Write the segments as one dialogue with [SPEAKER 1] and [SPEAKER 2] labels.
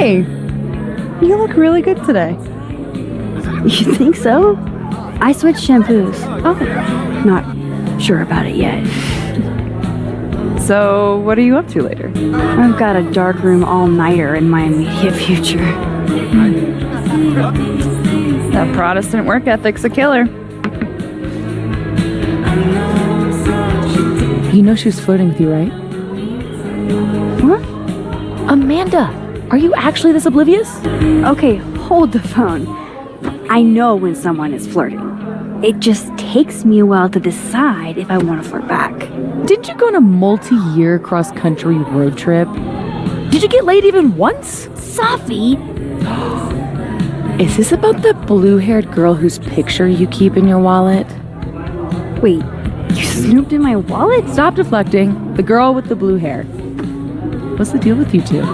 [SPEAKER 1] Hey, you look really good today.
[SPEAKER 2] You think so? I switched shampoos. Oh, not sure about it yet.
[SPEAKER 1] So, what are you up to later?
[SPEAKER 2] I've got a darkroom all-nighter in my immediate future.
[SPEAKER 1] That Protestant work ethic's a killer. You know she was flirting with you, right?
[SPEAKER 2] What?
[SPEAKER 1] Amanda, are you actually this oblivious?
[SPEAKER 2] Okay, hold the phone. I know when someone is flirting. It just takes me a while to decide if I want to flirt back.
[SPEAKER 1] Didn't you go on a multi-year cross-country road trip? Did you get laid even once?
[SPEAKER 2] Safi?
[SPEAKER 1] Is this about the blue-haired girl whose picture you keep in your wallet?
[SPEAKER 2] Wait, you snooped in my wallet?
[SPEAKER 1] Stop deflecting. The girl with the blue hair. What's the deal with you two?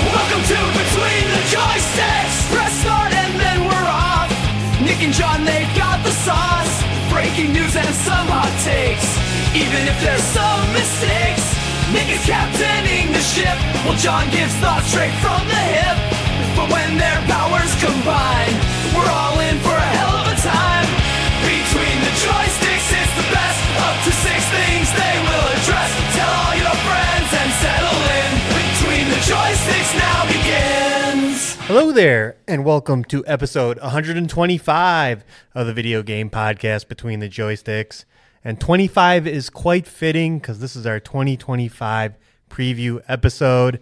[SPEAKER 3] Welcome to Between the Joysticks. Press start and then we're off. Nick and John, they've got the sauce. Breaking news and some hot takes. Even if there's some mistakes, Nick is captaining the ship, while John gives thoughts straight from the hip. But when their powers combine, we're all in for a hell of a time. Between the Joysticks, it's the best. Up to 6 things they will address. Tell all your friends and settle in. Between the Joysticks now begins.
[SPEAKER 4] Hello there, and welcome to episode 125 of the video game podcast Between the Joysticks. And 25 is quite fitting because this is our 2025 preview episode.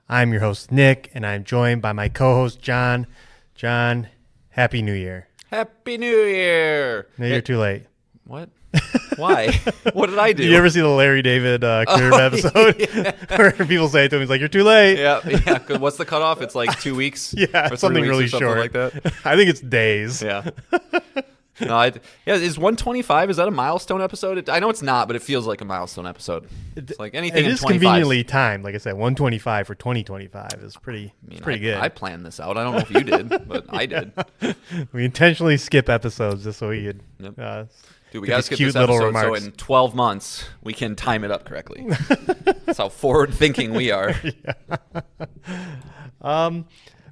[SPEAKER 4] I'm your host, Nick, and I'm joined by my co-host, John. John, Happy New Year.
[SPEAKER 5] Happy New Year.
[SPEAKER 4] No, you're too late.
[SPEAKER 5] What? Why? What did I do?
[SPEAKER 4] Did you ever see the Larry David Curve episode?
[SPEAKER 5] Yeah.
[SPEAKER 4] Where people say it to him, he's like, you're too late.
[SPEAKER 5] Yeah. What's the cutoff? It's like 2 weeks?
[SPEAKER 4] Yeah,
[SPEAKER 5] or
[SPEAKER 4] something
[SPEAKER 5] 3 weeks
[SPEAKER 4] really
[SPEAKER 5] or something
[SPEAKER 4] short.
[SPEAKER 5] like that.
[SPEAKER 4] I think it's days.
[SPEAKER 5] Yeah. No, is 125, is that a milestone episode? I know it's not, but it feels like a milestone episode. It's like anything
[SPEAKER 4] It
[SPEAKER 5] in
[SPEAKER 4] is
[SPEAKER 5] 25.
[SPEAKER 4] conveniently timed. Like I said, 125 for 2025 is pretty good.
[SPEAKER 5] I planned this out. I don't know if you did, but I did.
[SPEAKER 4] We intentionally skip episodes just so we could
[SPEAKER 5] Yep.
[SPEAKER 4] get
[SPEAKER 5] Dude, we got to
[SPEAKER 4] these
[SPEAKER 5] skip
[SPEAKER 4] cute
[SPEAKER 5] this
[SPEAKER 4] little
[SPEAKER 5] episode
[SPEAKER 4] remarks.
[SPEAKER 5] so in 12 months we can time it up correctly. That's how forward-thinking we are.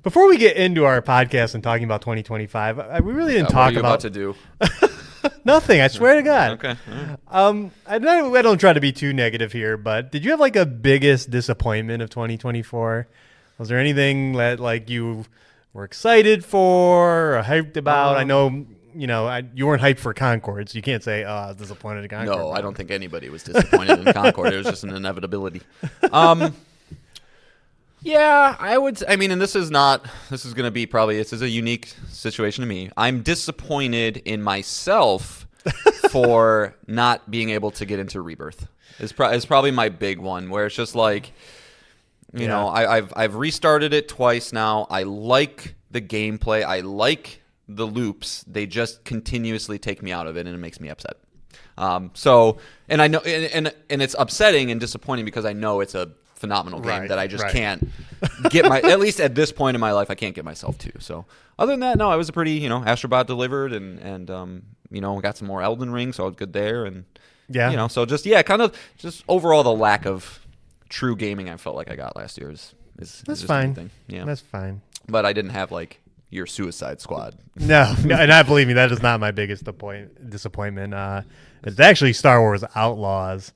[SPEAKER 4] Before we get into our podcast and talking about 2025, we really didn't
[SPEAKER 5] What
[SPEAKER 4] talk
[SPEAKER 5] are you about to do?
[SPEAKER 4] nothing. I swear to God.
[SPEAKER 5] Okay. All right.
[SPEAKER 4] I don't try to be too negative here, but did you have like a biggest disappointment of 2024? Was there anything that like you were excited for or hyped about? I know. You weren't hyped for Concord, so you can't say, I was disappointed in Concord.
[SPEAKER 5] No, I don't think anybody was disappointed in Concord. It was just an inevitability. Yeah, and this is going to be this is a unique situation to me. I'm disappointed in myself for not being able to get into Rebirth. It's probably my big one, where it's just like, I've restarted it twice now. I like the gameplay. I like the loops. They just continuously take me out of it, and it makes me upset. And I know, and it's upsetting and disappointing because I know it's a phenomenal game that I just can't get at least at this point in my life, I can't get myself to. So other than that, no, I was a pretty, Astrobot delivered and got some more Elden Ring, so I was good there. And, so just overall the lack of true gaming I felt like I got last year is
[SPEAKER 4] That's fine.
[SPEAKER 5] Thing. Yeah.
[SPEAKER 4] That's fine.
[SPEAKER 5] But I didn't have like your Suicide Squad.
[SPEAKER 4] No, and I believe me, that is not my biggest disappointment. It's actually Star Wars Outlaws.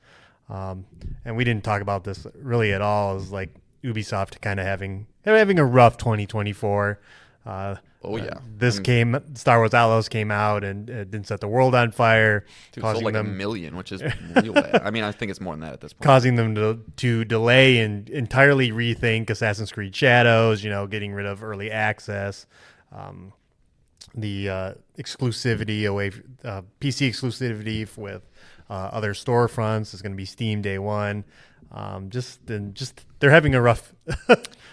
[SPEAKER 4] And we didn't talk about this really at all. It was like Ubisoft kind of having a rough 2024. Star Wars Outlaws came out and it didn't set the world on fire.
[SPEAKER 5] Dude, sold like 1 million, which is real bad. I mean, I think it's more than that at this point.
[SPEAKER 4] Causing them to delay and entirely rethink Assassin's Creed Shadows, getting rid of early access. The exclusivity away, PC exclusivity with other storefronts is going to be Steam day one. They're having a rough,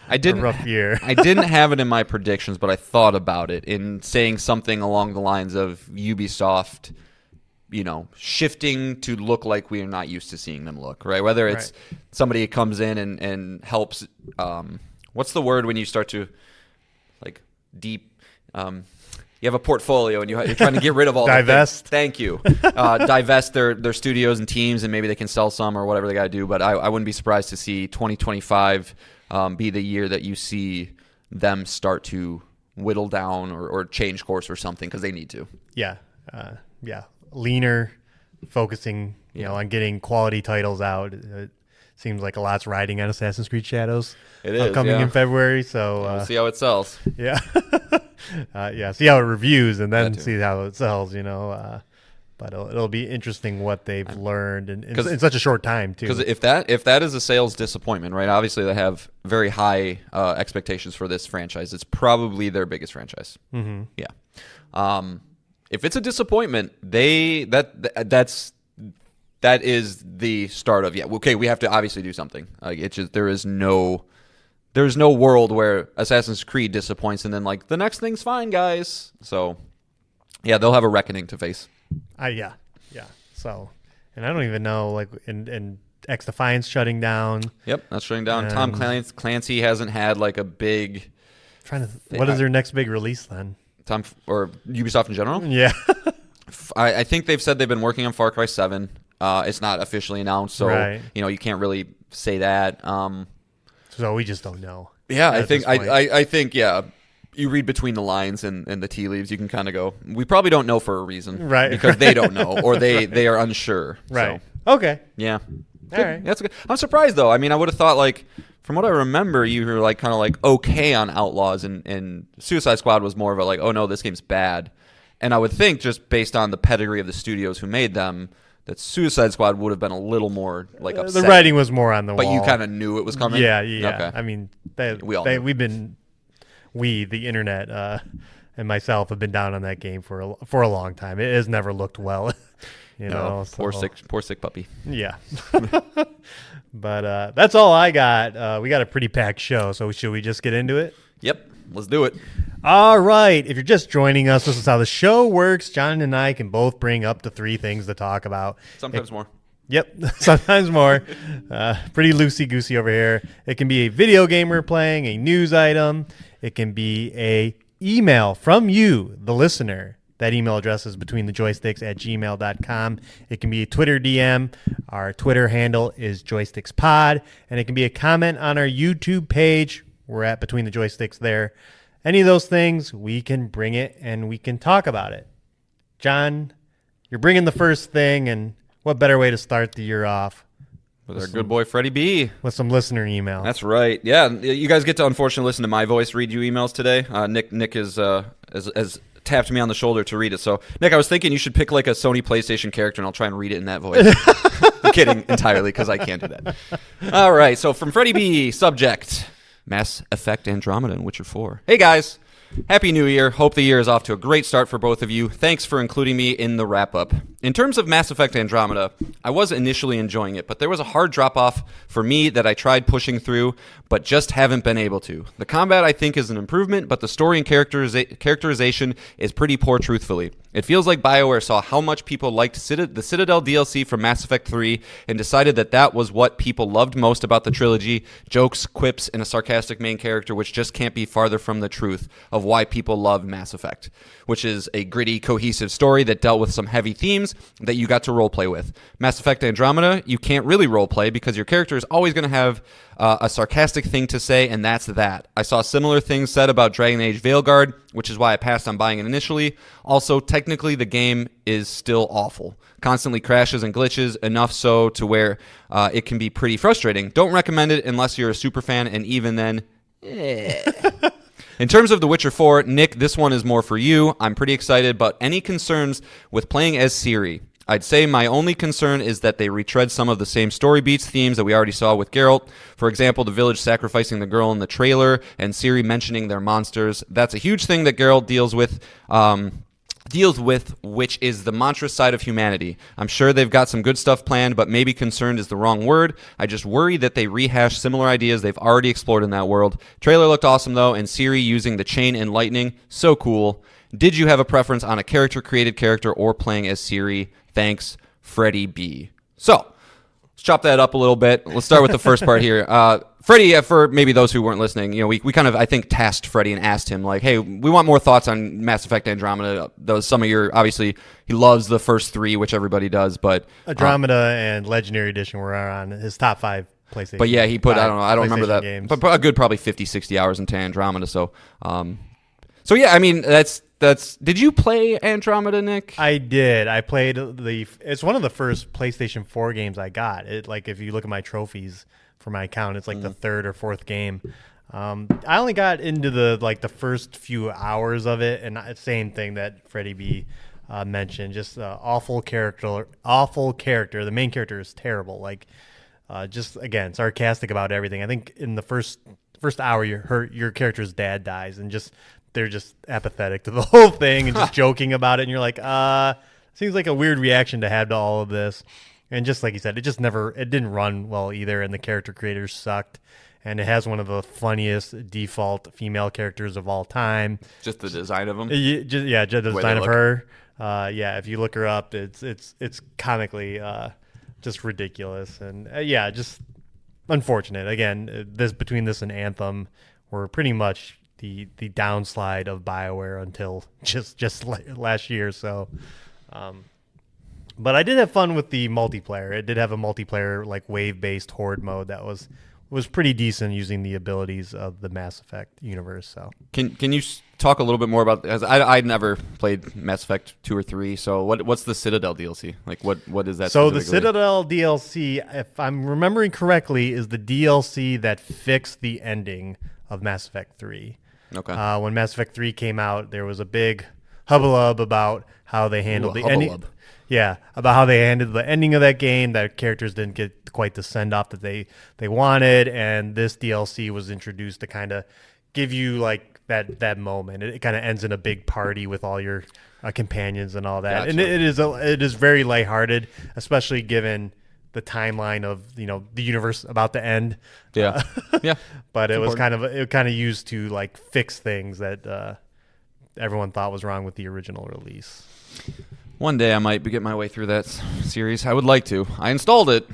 [SPEAKER 4] rough year.
[SPEAKER 5] I didn't have it in my predictions, but I thought about it in saying something along the lines of Ubisoft, shifting to look like we are not used to seeing them look, right? Whether it's somebody comes in and helps. What's the word when you start to like deep? You have a portfolio and you're trying to get rid of all
[SPEAKER 4] divest.
[SPEAKER 5] Thank you. Divest their studios and teams, and maybe they can sell some or whatever they got to do. But I wouldn't be surprised to see 2025 be the year that you see them start to whittle down or change course or something, because they need to.
[SPEAKER 4] Yeah. Leaner, focusing, on getting quality titles out. It seems like a lot's riding on Assassin's Creed Shadows.
[SPEAKER 5] It is,
[SPEAKER 4] coming
[SPEAKER 5] yeah.
[SPEAKER 4] in February. So
[SPEAKER 5] We'll see how it sells.
[SPEAKER 4] yeah, see how it reviews and then
[SPEAKER 5] That too.
[SPEAKER 4] see how it sells. But it'll be interesting what they've learned in such a short time too.
[SPEAKER 5] Because if that is a sales disappointment, right? Obviously, they have very high expectations for this franchise. It's probably their biggest franchise. Mm-hmm. Yeah. If it's a disappointment, that is the start of okay. We have to obviously do something. It's just there's no world where Assassin's Creed disappoints and then the next thing's fine, guys. So yeah, they'll have a reckoning to face.
[SPEAKER 4] Yeah. So, and I don't even know and X Defiance shutting down.
[SPEAKER 5] Yep, that's shutting down. Tom Clancy hasn't had a big.
[SPEAKER 4] What is their next big release then?
[SPEAKER 5] Or Ubisoft in general?
[SPEAKER 4] Yeah.
[SPEAKER 5] I think they've said they've been working on Far Cry 7. It's not officially announced, so
[SPEAKER 4] right.
[SPEAKER 5] You can't really say that.
[SPEAKER 4] So we just don't know.
[SPEAKER 5] Yeah, I think yeah. You read between the lines and the tea leaves, you can kind of go, we probably don't know for a reason.
[SPEAKER 4] Right.
[SPEAKER 5] Because they don't know, or they are unsure.
[SPEAKER 4] Right.
[SPEAKER 5] So,
[SPEAKER 4] Okay.
[SPEAKER 5] yeah.
[SPEAKER 4] All right.
[SPEAKER 5] That's good. I'm surprised, though. I mean, I would have thought, from what I remember, you were, kind of okay on Outlaws, and Suicide Squad was more of a, oh, no, this game's bad. And I would think, just based on the pedigree of the studios who made them, that Suicide Squad would have been a little more, upset.
[SPEAKER 4] The writing was more on the wall.
[SPEAKER 5] But you kind of knew it was coming?
[SPEAKER 4] Yeah.
[SPEAKER 5] Okay.
[SPEAKER 4] I mean, the internet, and myself have been down on that game for a long time. It has never looked well,
[SPEAKER 5] Poor sick puppy.
[SPEAKER 4] Yeah. But that's all I got. We got a pretty packed show, so should we just get into it?
[SPEAKER 5] Yep, let's do it.
[SPEAKER 4] All right. If you're just joining us, this is how the show works. John and I can both bring up to 3 things to talk about.
[SPEAKER 5] Sometimes more.
[SPEAKER 4] Yep, sometimes more. Pretty loosey-goosey over here. It can be a video game we're playing, a news item. It can be a email from you, the listener. That email address is betweenthejoysticks@gmail.com. It can be a Twitter DM. Our Twitter handle is joystickspod. And it can be a comment on our YouTube page. We're at Between the Joysticks there. Any of those things, we can bring it and we can talk about it. John, you're bringing the first thing, and what better way to start the year off
[SPEAKER 5] With our good boy Freddie B.
[SPEAKER 4] with some listener email?
[SPEAKER 5] That's right. Yeah, you guys get to unfortunately listen to my voice read you emails today. Nick has tapped me on the shoulder to read it. So, Nick, I was thinking you should pick a Sony PlayStation character, and I'll try and read it in that voice. I'm kidding entirely, because I can't do that. All right, so from Freddie B, subject, Mass Effect Andromeda and Witcher 4. Hey, guys. Happy New Year. Hope the year is off to a great start for both of you. Thanks for including me in the wrap-up. In terms of Mass Effect Andromeda, I was initially enjoying it, but there was a hard drop-off for me that I tried pushing through, but just haven't been able to. The combat, I think, is an improvement, but the story and characterization is pretty poor, truthfully. It feels like BioWare saw how much people liked the Citadel DLC from Mass Effect 3 and decided that was what people loved most about the trilogy: jokes, quips, and a sarcastic main character, which just can't be farther from the truth of why people love Mass Effect, which is a gritty, cohesive story that dealt with some heavy themes that you got to roleplay with. Mass Effect Andromeda, you can't really roleplay because your character is always going to have a sarcastic thing to say, and that's that. I saw similar things said about Dragon Age Veilguard, which is why I passed on buying it initially. Also, technically, the game is still awful. Constantly crashes and glitches, enough so to where it can be pretty frustrating. Don't recommend it unless you're a super fan, and even then, In terms of The Witcher 4, Nick, this one is more for you. I'm pretty excited, but any concerns with playing as Ciri? I'd say my only concern is that they retread some of the same story beats themes that we already saw with Geralt. For example, the village sacrificing the girl in the trailer and Ciri mentioning their monsters. That's a huge thing that Geralt deals with, which is the monstrous side of humanity. I'm sure they've got some good stuff planned, but maybe concerned is the wrong word. I just worry that they rehash similar ideas they've already explored in that world. Trailer looked awesome, though, and Ciri using the chain and lightning, so cool. Did you have a preference on a created character or playing as Ciri? Thanks, Freddie B. So, let's chop that up a little bit. Let's start with the first part here. Freddie, for maybe those who weren't listening, we kind of, I think, tasked Freddie and asked him, hey, we want more thoughts on Mass Effect Andromeda. Those some of your, obviously, he loves the first 3, which everybody does, but
[SPEAKER 4] Andromeda and Legendary Edition were on his top 5 PlayStation.
[SPEAKER 5] But yeah, he put I don't remember that,
[SPEAKER 4] games.
[SPEAKER 5] but a good probably 50, 60 hours into Andromeda. So yeah, I mean that's. Did you play Andromeda, Nick?
[SPEAKER 4] I did. I played it's one of the first PlayStation 4 games I got. It like if you look at my trophies for my account, it's like the third or fourth game. I only got into the first few hours of it, and same thing that Freddie B mentioned. Just awful character. The main character is terrible. Like just again sarcastic about everything. I think in the first hour, your character's dad dies, and they're just apathetic to the whole thing and just joking about it. And you're like, seems like a weird reaction to have to all of this. And just like you said, it didn't run well either. And the character creators sucked. And it has one of the funniest default female characters of all time.
[SPEAKER 5] Just the design of them?
[SPEAKER 4] The design of her. If you look her up, it's comically just ridiculous. And just unfortunate. Again, between this and Anthem were pretty much the downslide of BioWare until just last year. So, but I did have fun with the multiplayer. It did have a multiplayer like wave-based horde mode that was pretty decent using the abilities of the Mass Effect universe. So, can
[SPEAKER 5] you talk a little bit more about? As I'd never played Mass Effect 2 or 3. So what's the Citadel DLC? Like what is that?
[SPEAKER 4] So the Citadel DLC, if I'm remembering correctly, is the DLC that fixed the ending of Mass Effect 3.
[SPEAKER 5] Okay.
[SPEAKER 4] When Mass Effect 3 came out, there was a big hubbub about how they handled the ending. Yeah, about how they handled the ending of that game. That characters didn't get quite the send off that they wanted, and this DLC was introduced to kind of give you like that moment. It kind of ends in a big party with all your companions and all that,
[SPEAKER 5] Gotcha.
[SPEAKER 4] and it is very lighthearted, especially given the timeline of the universe about to end.
[SPEAKER 5] Yeah, yeah.
[SPEAKER 4] But it was kind of used to like fix things that everyone thought was wrong with the original release.
[SPEAKER 5] One day I might get my way through that series. I would like to. I installed it.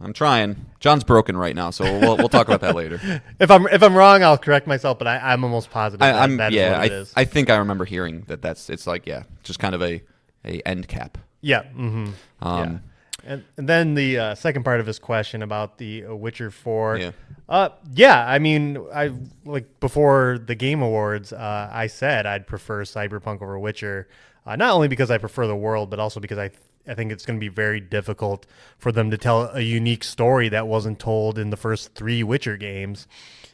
[SPEAKER 5] I'm trying. John's broken right now, so we'll talk about that later.
[SPEAKER 4] If I'm wrong, I'll correct myself. But I'm almost positive that is what it is.
[SPEAKER 5] I think I remember hearing it's like just kind of a end cap.
[SPEAKER 4] Yeah. Mm-hmm. And then the second part of his question about the Witcher 4.
[SPEAKER 5] Yeah.
[SPEAKER 4] I mean, I like before the Game Awards, I said I'd prefer Cyberpunk over Witcher, not only because I prefer the world, but also because I think it's going to be very difficult for them to tell a unique story that wasn't told in the first 3 Witcher games,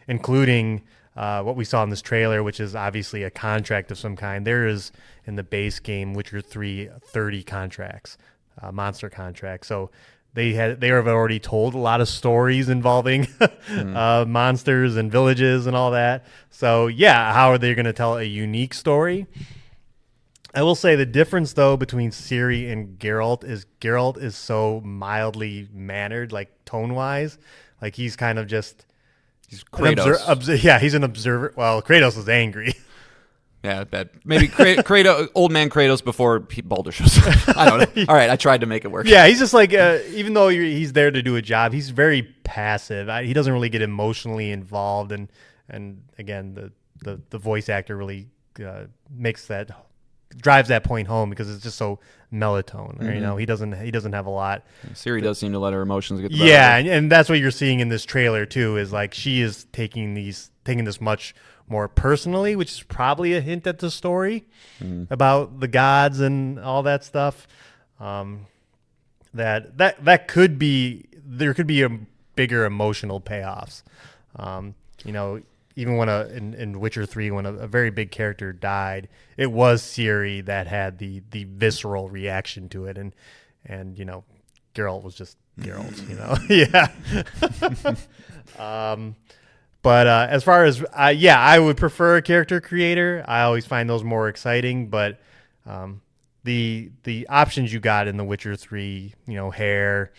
[SPEAKER 4] including what we saw in this trailer, which is obviously a contract of some kind. There is in the base game Witcher 3 30 contracts. Monster contract. So they have already told a lot of stories involving monsters and villages and all that. So how are they going to tell a unique story? I will say the difference though between Ciri and Geralt is so mildly mannered, like tone wise. Like he's kind of just
[SPEAKER 5] Kratos.
[SPEAKER 4] He's an observer. Well, Kratos is angry.
[SPEAKER 5] Yeah, bad. Maybe Kratos, old man Kratos before Baldur shows up. I don't know. All right, I tried to make it work.
[SPEAKER 4] Yeah, he's just like, even though he's there to do a job, he's very passive. He doesn't really get emotionally involved, and again, the voice actor really drives that point home because it's just so melatonin. Mm-hmm. He doesn't have a lot.
[SPEAKER 5] Ciri does seem to let her emotions get the better.
[SPEAKER 4] Yeah, and that's what you're seeing in this trailer too. Is like she is taking this much more personally, which is probably a hint at the story about the gods and all that stuff. That could be there could be a bigger emotional payoffs. Even when in Witcher 3, when a very big character died, it was Ciri that had the visceral reaction to it, and Geralt was just Geralt, yeah. But as far as I would prefer a character creator. I always find those more exciting. But the options you got in The Witcher 3, hair,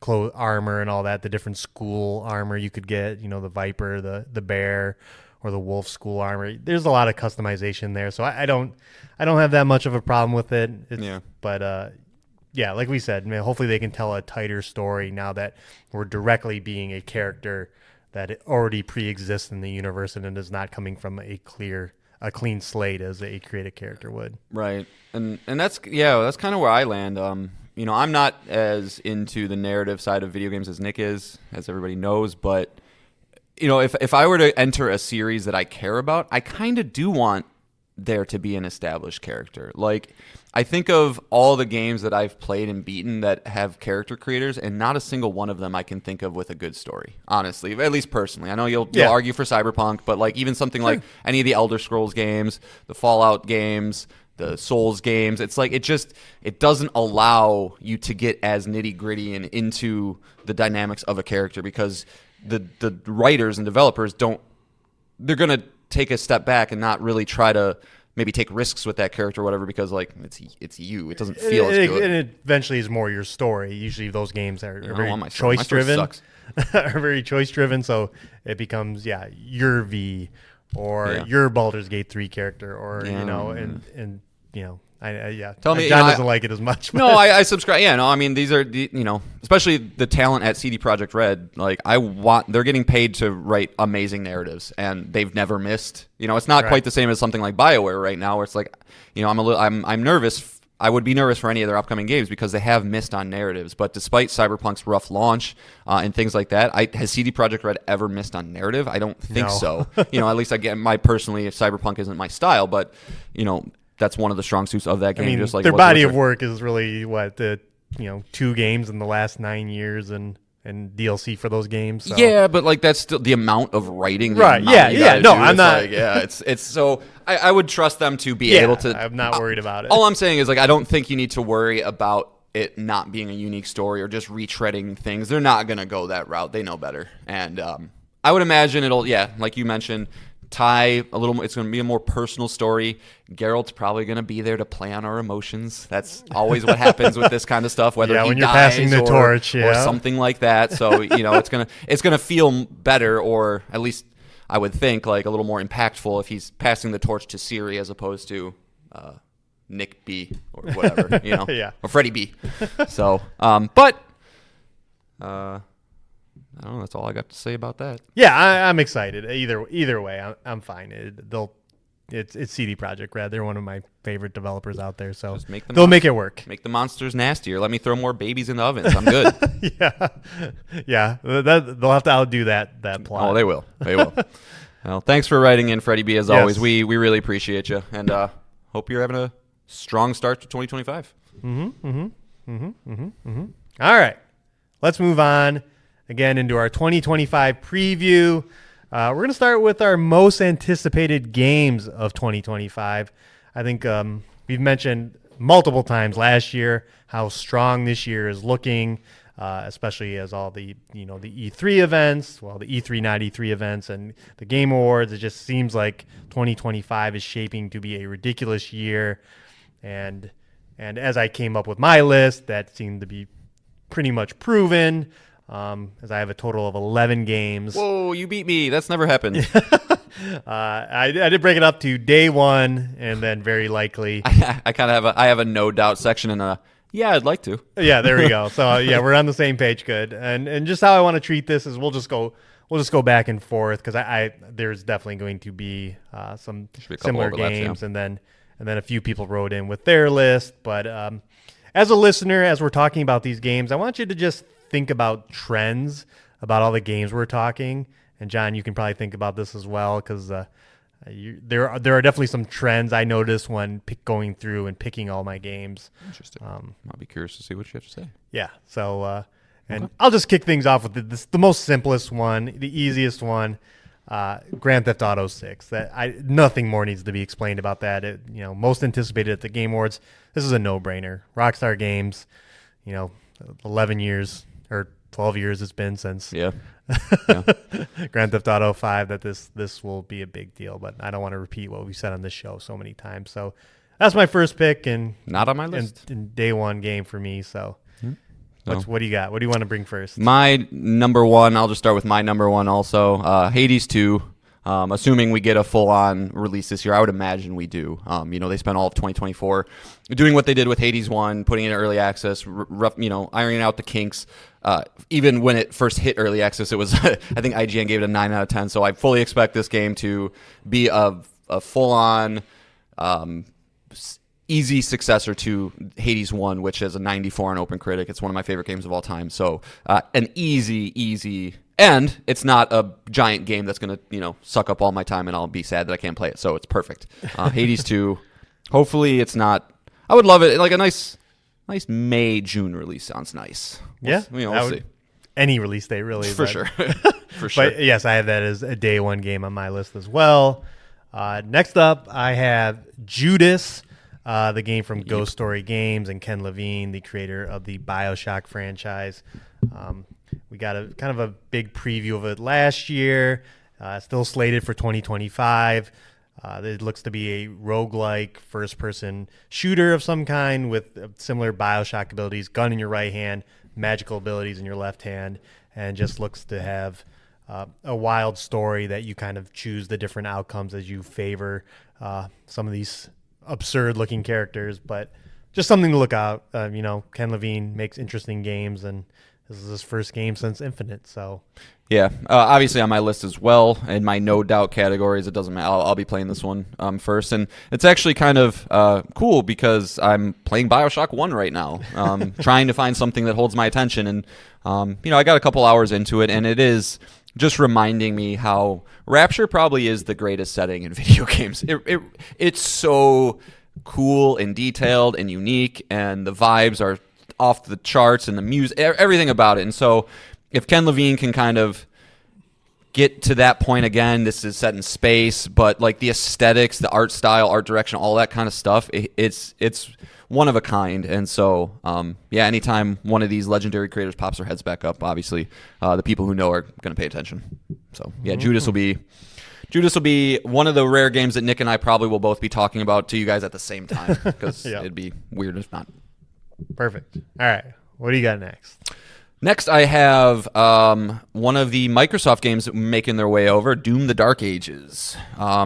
[SPEAKER 4] clothes, armor, and all that, the different school armor you could get, the Viper, the bear, or the wolf school armor. There's a lot of customization there, so I don't have that much of a problem with it. But like we said, hopefully they can tell a tighter story now that we're directly being a character that it already pre-exists in the universe and it is not coming from a clean slate as a creative character would.
[SPEAKER 5] Right. And that's kind of where I land. I'm not as into the narrative side of video games as Nick is, as everybody knows, but if I were to enter a series that I care about, I kind of do want there to be an established character. Like, I think of all the games that I've played and beaten that have character creators, and not a single one of them I can think of with a good story, honestly, at least personally. I know you'll argue for Cyberpunk, but like even something like any of the Elder Scrolls games, the Fallout games, the Souls games, it's like it doesn't allow you to get as nitty-gritty and into the dynamics of a character, because the writers and developers they're going to take a step back and not really try to maybe take risks with that character or whatever, because like it's you. It doesn't feel as good.
[SPEAKER 4] And it eventually is more your story. Usually those games are very
[SPEAKER 5] my
[SPEAKER 4] choice driven.
[SPEAKER 5] sucks.
[SPEAKER 4] Are very choice driven, so it becomes your V or your Baldur's Gate 3 character, or
[SPEAKER 5] Tell me,
[SPEAKER 4] John doesn't like it as much.
[SPEAKER 5] No, I subscribe. Yeah, no, I mean, these are especially the talent at CD Projekt Red. Like, they're getting paid to write amazing narratives, and they've never missed. It's not quite the same as something like BioWare right now, where it's like, I'm nervous. I would be nervous for any of their upcoming games because they have missed on narratives. But despite Cyberpunk's rough launch and things like that, has CD Projekt Red ever missed on narrative? I don't think so. At least if Cyberpunk isn't my style, but that's one of the strong suits of that game. Just like
[SPEAKER 4] their body of work is really the 2 games in the last 9 years and DLC for those games. So.
[SPEAKER 5] Yeah, but like that's still the amount of writing.
[SPEAKER 4] Right. Yeah. No, I'm not.
[SPEAKER 5] It's so I would trust them to be able to.
[SPEAKER 4] I'm not worried about it.
[SPEAKER 5] All I'm saying is like I don't think you need to worry about it not being a unique story or just retreading things. They're not going to go that route. They know better, and I would imagine it'll. Yeah, like you mentioned. Tie a little more. It's going to be a more personal story. Geralt's probably going to be there to play on our emotions. That's always what happens with this kind of stuff. Whether he
[SPEAKER 4] when you're
[SPEAKER 5] dies
[SPEAKER 4] passing the torch,
[SPEAKER 5] or something like that. So it's gonna feel better, or at least I would think like a little more impactful if he's passing the torch to Siri as opposed to Nick B or whatever, or Freddie B. So, but. I don't know. That's all I got to say about that.
[SPEAKER 4] Yeah, I'm excited. Either way, I'm fine. It's CD Projekt Red. They're one of my favorite developers out there, so they'll make it work.
[SPEAKER 5] Make the monsters nastier. Let me throw more babies in the ovens. I'm good.
[SPEAKER 4] yeah. They'll have to outdo that plot.
[SPEAKER 5] Oh, they will. Well, thanks for writing in, Freddie B. As always, we really appreciate you, and hope you're having a strong start to 2025.
[SPEAKER 4] All right, let's move on. Again, into our 2025 preview. We're going to start with our most anticipated games of 2025. I think we've mentioned multiple times last year how strong this year is looking, especially as all the the E3 events, the E3 not E3 events, and the Game Awards. It just seems like 2025 is shaping to be a ridiculous year, and as I came up with my list, that seemed to be pretty much proven. As I have a total of 11 games.
[SPEAKER 5] Whoa, you beat me. That's never happened.
[SPEAKER 4] I did break it up to day one and then very likely.
[SPEAKER 5] I kind of have a no doubt section and I'd like to.
[SPEAKER 4] Yeah, there we go. So we're on the same page. Good. And just how I want to treat this is we'll just go back and forth because there's definitely going to be some similar games and then a few people wrote in with their list. But as a listener, as we're talking about these games, I want you to just think about trends about all the games we're talking, and John, you can probably think about this as well because there are definitely some trends I noticed when going through and picking all my games.
[SPEAKER 5] Interesting. I'll be curious to see what you have to say.
[SPEAKER 4] Yeah. So and I'll just kick things off with the most simplest one, the easiest one, Grand Theft Auto 6. Nothing more needs to be explained about that. Most anticipated at the Game Awards. This is a no-brainer. Rockstar Games. 11 years. Or 12 years it's been since Grand Theft Auto 5 that this will be a big deal, but I don't want to repeat what we said on this show so many times. So that's my first pick and
[SPEAKER 5] not on my list.
[SPEAKER 4] And day one game for me. So what do you got? What do you want to bring first?
[SPEAKER 5] My number one, I'll just start with my number one also. Hades 2. Assuming we get a full-on release this year, I would imagine we do. They spent all of 2024 doing what they did with Hades 1, putting it in early access, ironing out the kinks. Even when it first hit early access, it was I think IGN gave it a 9 out of 10. So I fully expect this game to be a full-on, easy successor to Hades 1, which has a 94 on OpenCritic. It's one of my favorite games of all time. So an easy, and it's not a giant game that's going to suck up all my time and I'll be sad that I can't play it. So it's perfect. Hades 2. Hopefully it's not. I would love it. Like a nice May, June release sounds nice. We'll see.
[SPEAKER 4] Any release date, really.
[SPEAKER 5] For sure. For sure.
[SPEAKER 4] But yes, I have that as a day one game on my list as well. Next up, I have Judas, the game from Ghost Story Games and Ken Levine, the creator of the Bioshock franchise. We got a kind of a big preview of it last year. Still slated for 2025. It looks to be a roguelike first-person shooter of some kind with similar Bioshock abilities, gun in your right hand, magical abilities in your left hand, and just looks to have a wild story that you kind of choose the different outcomes as you favor some of these absurd-looking characters, but just something to look out. Ken Levine makes interesting games, and this is his first game since Infinite, so...
[SPEAKER 5] Yeah, obviously on my list as well, in my no doubt categories, it doesn't matter. I'll be playing this one first, and it's actually kind of cool because I'm playing Bioshock 1 right now, trying to find something that holds my attention, and I got a couple hours into it, and it is just reminding me how Rapture probably is the greatest setting in video games. It's so cool and detailed and unique, and the vibes are off the charts, and the music, everything about it, and so... If Ken Levine can kind of get to that point again, this is set in space, but like the aesthetics, the art style, art direction, all that kind of stuff, it's one of a kind. And so, anytime one of these legendary creators pops their heads back up, obviously, the people who know are going to pay attention. So, yeah, Judas will be one of the rare games that Nick and I probably will both be talking about to you guys at the same time because it'd be weird if not.
[SPEAKER 4] Perfect. All right. What do you got next?
[SPEAKER 5] Next, I have one of the Microsoft games making their way over, Doom: The Dark Ages.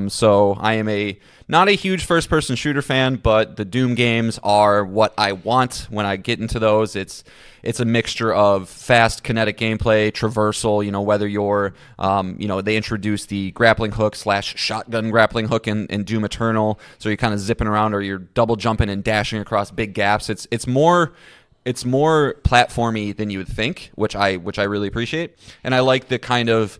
[SPEAKER 5] So I am not a huge first-person shooter fan, but the Doom games are what I want when I get into those. It's a mixture of fast, kinetic gameplay, traversal. Whether you're, they introduced the grappling hook / shotgun grappling hook in Doom Eternal, so you're kind of zipping around or you're double jumping and dashing across big gaps. It's more platformy than you would think, which I really appreciate. And I like the kind of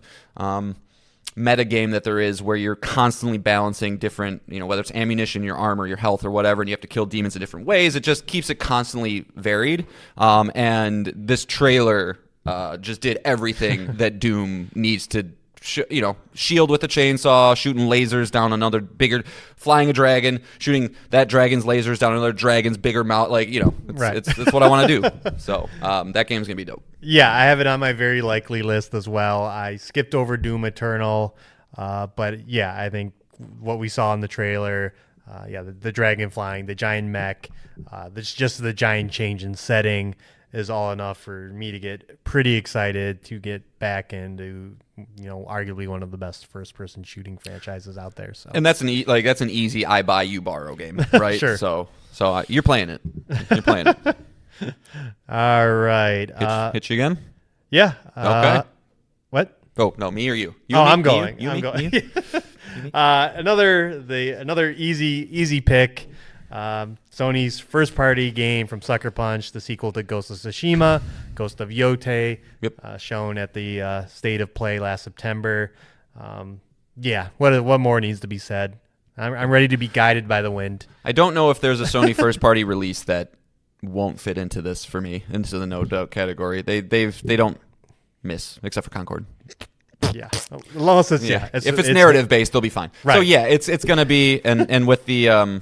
[SPEAKER 5] meta game that there is where you're constantly balancing different, whether it's ammunition, your armor, your health, or whatever, and you have to kill demons in different ways. It just keeps it constantly varied. And this trailer just did everything that Doom needs to shield with a chainsaw, shooting lasers down another bigger, flying a dragon, shooting that dragon's lasers down another dragon's bigger mouth. It's what I want to do. So that game's gonna be dope.
[SPEAKER 4] Yeah, I have it on my very likely list as well. I skipped over Doom Eternal, but yeah, I think what we saw in the trailer, the dragon flying, the giant mech, just the giant change in setting is all enough for me to get pretty excited to get back into arguably one of the best first-person shooting franchises out there. So,
[SPEAKER 5] and that's an easy I buy you borrow game, right?
[SPEAKER 4] Sure.
[SPEAKER 5] So you're playing it. You're playing it.
[SPEAKER 4] All right.
[SPEAKER 5] Hit you again?
[SPEAKER 4] Yeah.
[SPEAKER 5] Okay.
[SPEAKER 4] What?
[SPEAKER 5] Oh no, me or you?
[SPEAKER 4] I'm going.
[SPEAKER 5] I'm
[SPEAKER 4] going. Another easy pick. Sony's first-party game from Sucker Punch, the sequel to Ghost of Tsushima, Ghost of Yotei, shown at the State of Play last September. What more needs to be said? I'm ready to be guided by the wind.
[SPEAKER 5] I don't know if there's a Sony first-party release that won't fit into this for me, into the no doubt category. They don't miss except for Concord.
[SPEAKER 4] Yeah, unless it's
[SPEAKER 5] if it's narrative based, they'll be fine.
[SPEAKER 4] Right.
[SPEAKER 5] So yeah, it's gonna be and with the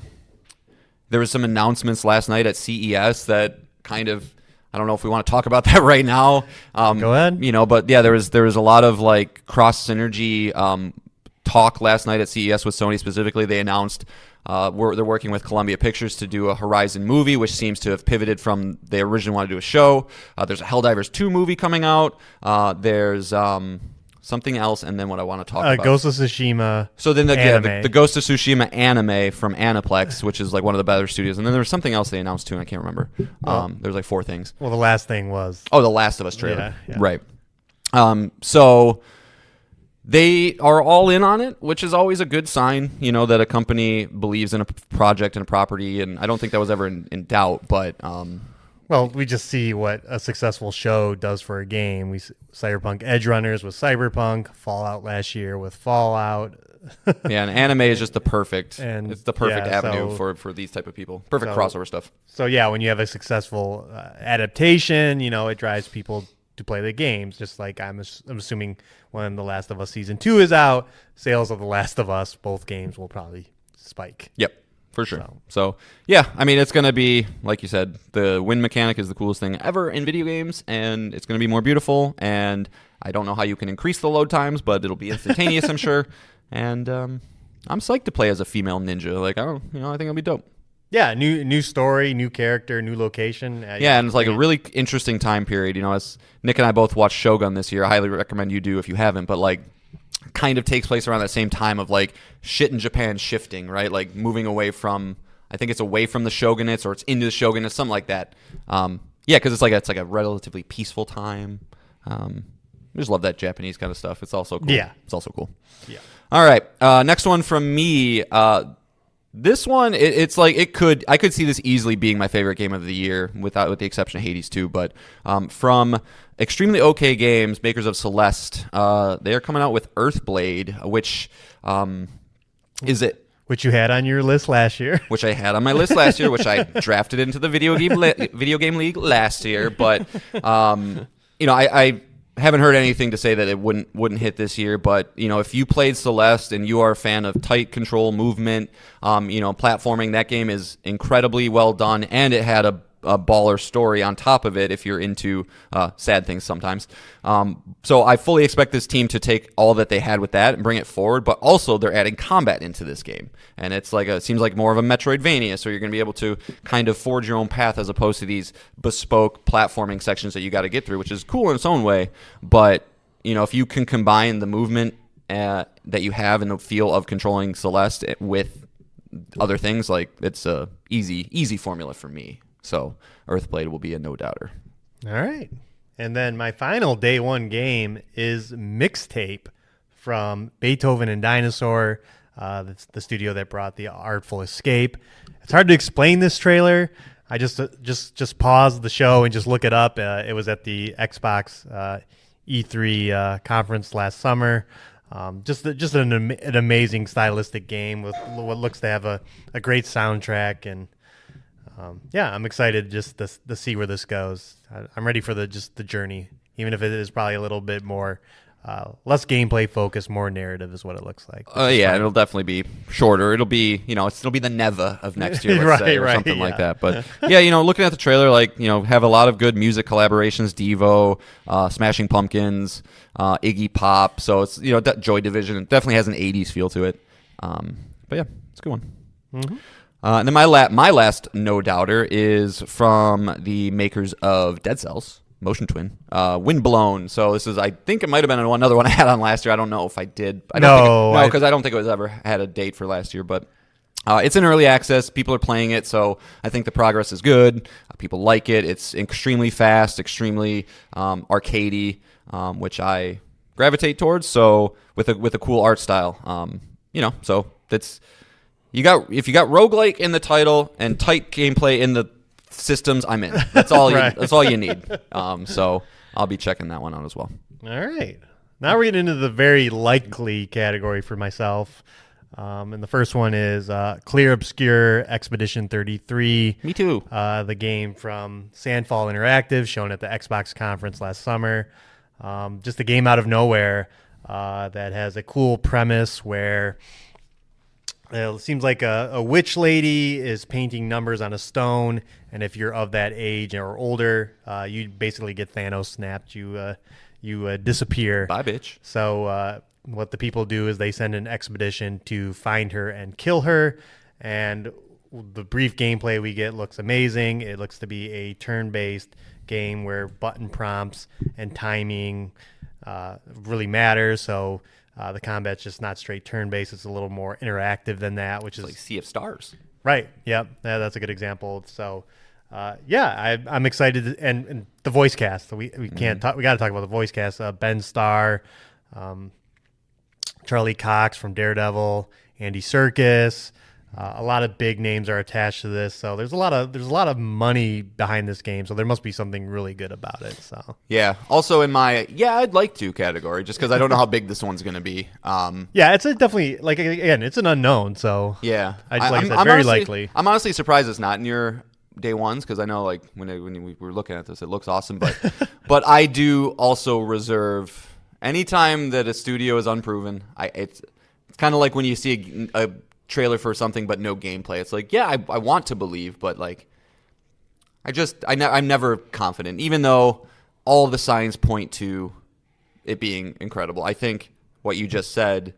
[SPEAKER 5] there was some announcements last night at CES that kind of, I don't know if we want to talk about that right now.
[SPEAKER 4] Go ahead.
[SPEAKER 5] But yeah, there was a lot of like cross synergy talk last night at CES with Sony specifically. They announced they're working with Columbia Pictures to do a Horizon movie, which seems to have pivoted from they originally wanted to do a show. There's a Helldivers 2 movie coming out. There's something else, and then what I want to talk about.
[SPEAKER 4] Ghost of Tsushima.
[SPEAKER 5] So then
[SPEAKER 4] anime.
[SPEAKER 5] The Ghost of Tsushima anime from Aniplex, which is like one of the better studios. And then there was something else they announced too, and I can't remember. There's like 4 things.
[SPEAKER 4] Well, the last thing was...
[SPEAKER 5] Oh, the Last of Us trailer.
[SPEAKER 4] Yeah.
[SPEAKER 5] Right. So they are all in on it, which is always a good sign, that a company believes in a project and a property. And I don't think that was ever in doubt. But
[SPEAKER 4] well, we just see what a successful show does for a game. Cyberpunk Edge Runners with Cyberpunk, Fallout last year with Fallout.
[SPEAKER 5] yeah, and anime is just it's the perfect
[SPEAKER 4] yeah,
[SPEAKER 5] avenue for these type of people. Perfect crossover stuff.
[SPEAKER 4] So yeah, when you have a successful adaptation, it drives people to play the games. Just like I'm assuming when The Last of Us Season 2 is out, sales of The Last of Us, both games will probably spike.
[SPEAKER 5] Yep, for sure. So yeah, I mean, it's going to be, like you said, the win mechanic is the coolest thing ever in video games, and it's going to be more beautiful, and I don't know how you can increase the load times, but it'll be instantaneous, I'm sure. And I'm psyched to play as a female ninja. Like, I think it'll be dope.
[SPEAKER 4] Yeah, new story, new character, new location.
[SPEAKER 5] Yeah, and it's like a really interesting time period. As Nick and I both watched Shogun this year. I highly recommend you do if you haven't. But like, kind of takes place around that same time of like shit in Japan shifting, right? Like moving away from, I think it's away from the shogunates or it's into the shogunates, something like that. Yeah, because it's like a relatively peaceful time. I just love that Japanese kind of stuff. It's also cool.
[SPEAKER 4] Yeah,
[SPEAKER 5] it's also cool.
[SPEAKER 4] Yeah.
[SPEAKER 5] All right, next one from me. This one, I could see this easily being my favorite game of the year, with the exception of Hades 2. But from Extremely OK Games, makers of Celeste, they are coming out with Earthblade, which is it.
[SPEAKER 4] Which you had on your list last year.
[SPEAKER 5] Which I had on my list last year, which I drafted into the video game league last year. But I haven't heard anything to say that it wouldn't hit this year, but if you played Celeste and you are a fan of tight control movement, platforming, that game is incredibly well done, and it had a baller story on top of it if you're into sad things sometimes. So I fully expect this team to take all that they had with that and bring it forward, but also they're adding combat into this game. And it's it seems like more of a Metroidvania, so you're going to be able to kind of forge your own path as opposed to these bespoke platforming sections that you got to get through, which is cool in its own way. But, if you can combine the movement that you have and the feel of controlling Celeste with other things, like it's a easy formula for me. So Earthblade will be a no-doubter.
[SPEAKER 4] All right. And then my final day one game is Mixtape from Beethoven and Dinosaur. That's the studio that brought The Artful Escape. It's hard to explain this trailer. I just paused the show and just look it up. It was at the Xbox E3 conference last summer. Just an amazing stylistic game with what looks to have a great soundtrack, and I'm excited just to see where this goes. I'm ready for the journey, even if it is probably a little bit more less gameplay focused, more narrative is what it looks like.
[SPEAKER 5] It'll definitely be shorter. It'll be it'll be the Neva of next year, let's say, or something like that. But looking at the trailer, have a lot of good music collaborations: Devo, Smashing Pumpkins, Iggy Pop. So it's Joy Division. It definitely has an '80s feel to it. But yeah, it's a good one. Mm-hmm. And then my last no-doubter is from the makers of Dead Cells, Motion Twin, Windblown. So this is, I think it might have been another one I had on last year. I don't know if I did. Because I don't think it was ever had a date for last year. But it's in early access. People are playing it, so I think the progress is good. People like it. It's extremely fast, extremely arcadey, which I gravitate towards. So with a cool art style, so that's. If you got roguelike in the title and tight gameplay in the systems, I'm in. That's all. That's all you need. So I'll be checking that one out as well.
[SPEAKER 4] All right. Now we're getting into the very likely category for myself, and the first one is Clear Obscure Expedition 33.
[SPEAKER 5] Me too.
[SPEAKER 4] The game from Sandfall Interactive, shown at the Xbox conference last summer. Just a game out of nowhere that has a cool premise where. It seems like a witch lady is painting numbers on a stone, and if you're of that age or older, you basically get Thanos snapped. You disappear.
[SPEAKER 5] Bye, bitch.
[SPEAKER 4] So what the people do is they send an expedition to find her and kill her, and the brief gameplay we get looks amazing. It looks to be a turn-based game where button prompts and timing really matter, so... the combat's just not straight turn-based. It's a little more interactive than that, which is
[SPEAKER 5] like Sea of Stars.
[SPEAKER 4] Right. Yep. Yeah, that's a good example. So, I'm excited, and the voice cast. We can't talk. We got to talk about the voice cast. Ben Starr, Charlie Cox from Daredevil, Andy Serkis. A lot of big names are attached to this, so there's a lot of money behind this game. So there must be something really good about it. So
[SPEAKER 5] Yeah. Also in my I'd like to category, just because I don't know how big this one's gonna be.
[SPEAKER 4] yeah, it's definitely like again, it's an unknown. So
[SPEAKER 5] Yeah.
[SPEAKER 4] I said, very
[SPEAKER 5] honestly,
[SPEAKER 4] likely.
[SPEAKER 5] I'm honestly surprised it's not in your day ones, because I know like when we were looking at this, it looks awesome, but but I do also reserve anytime that a studio is unproven. It's kind of like when you see a trailer for something but no gameplay. It's like, yeah, I want to believe, but like I'm never confident, even though all the signs point to it being incredible. I think what you just said,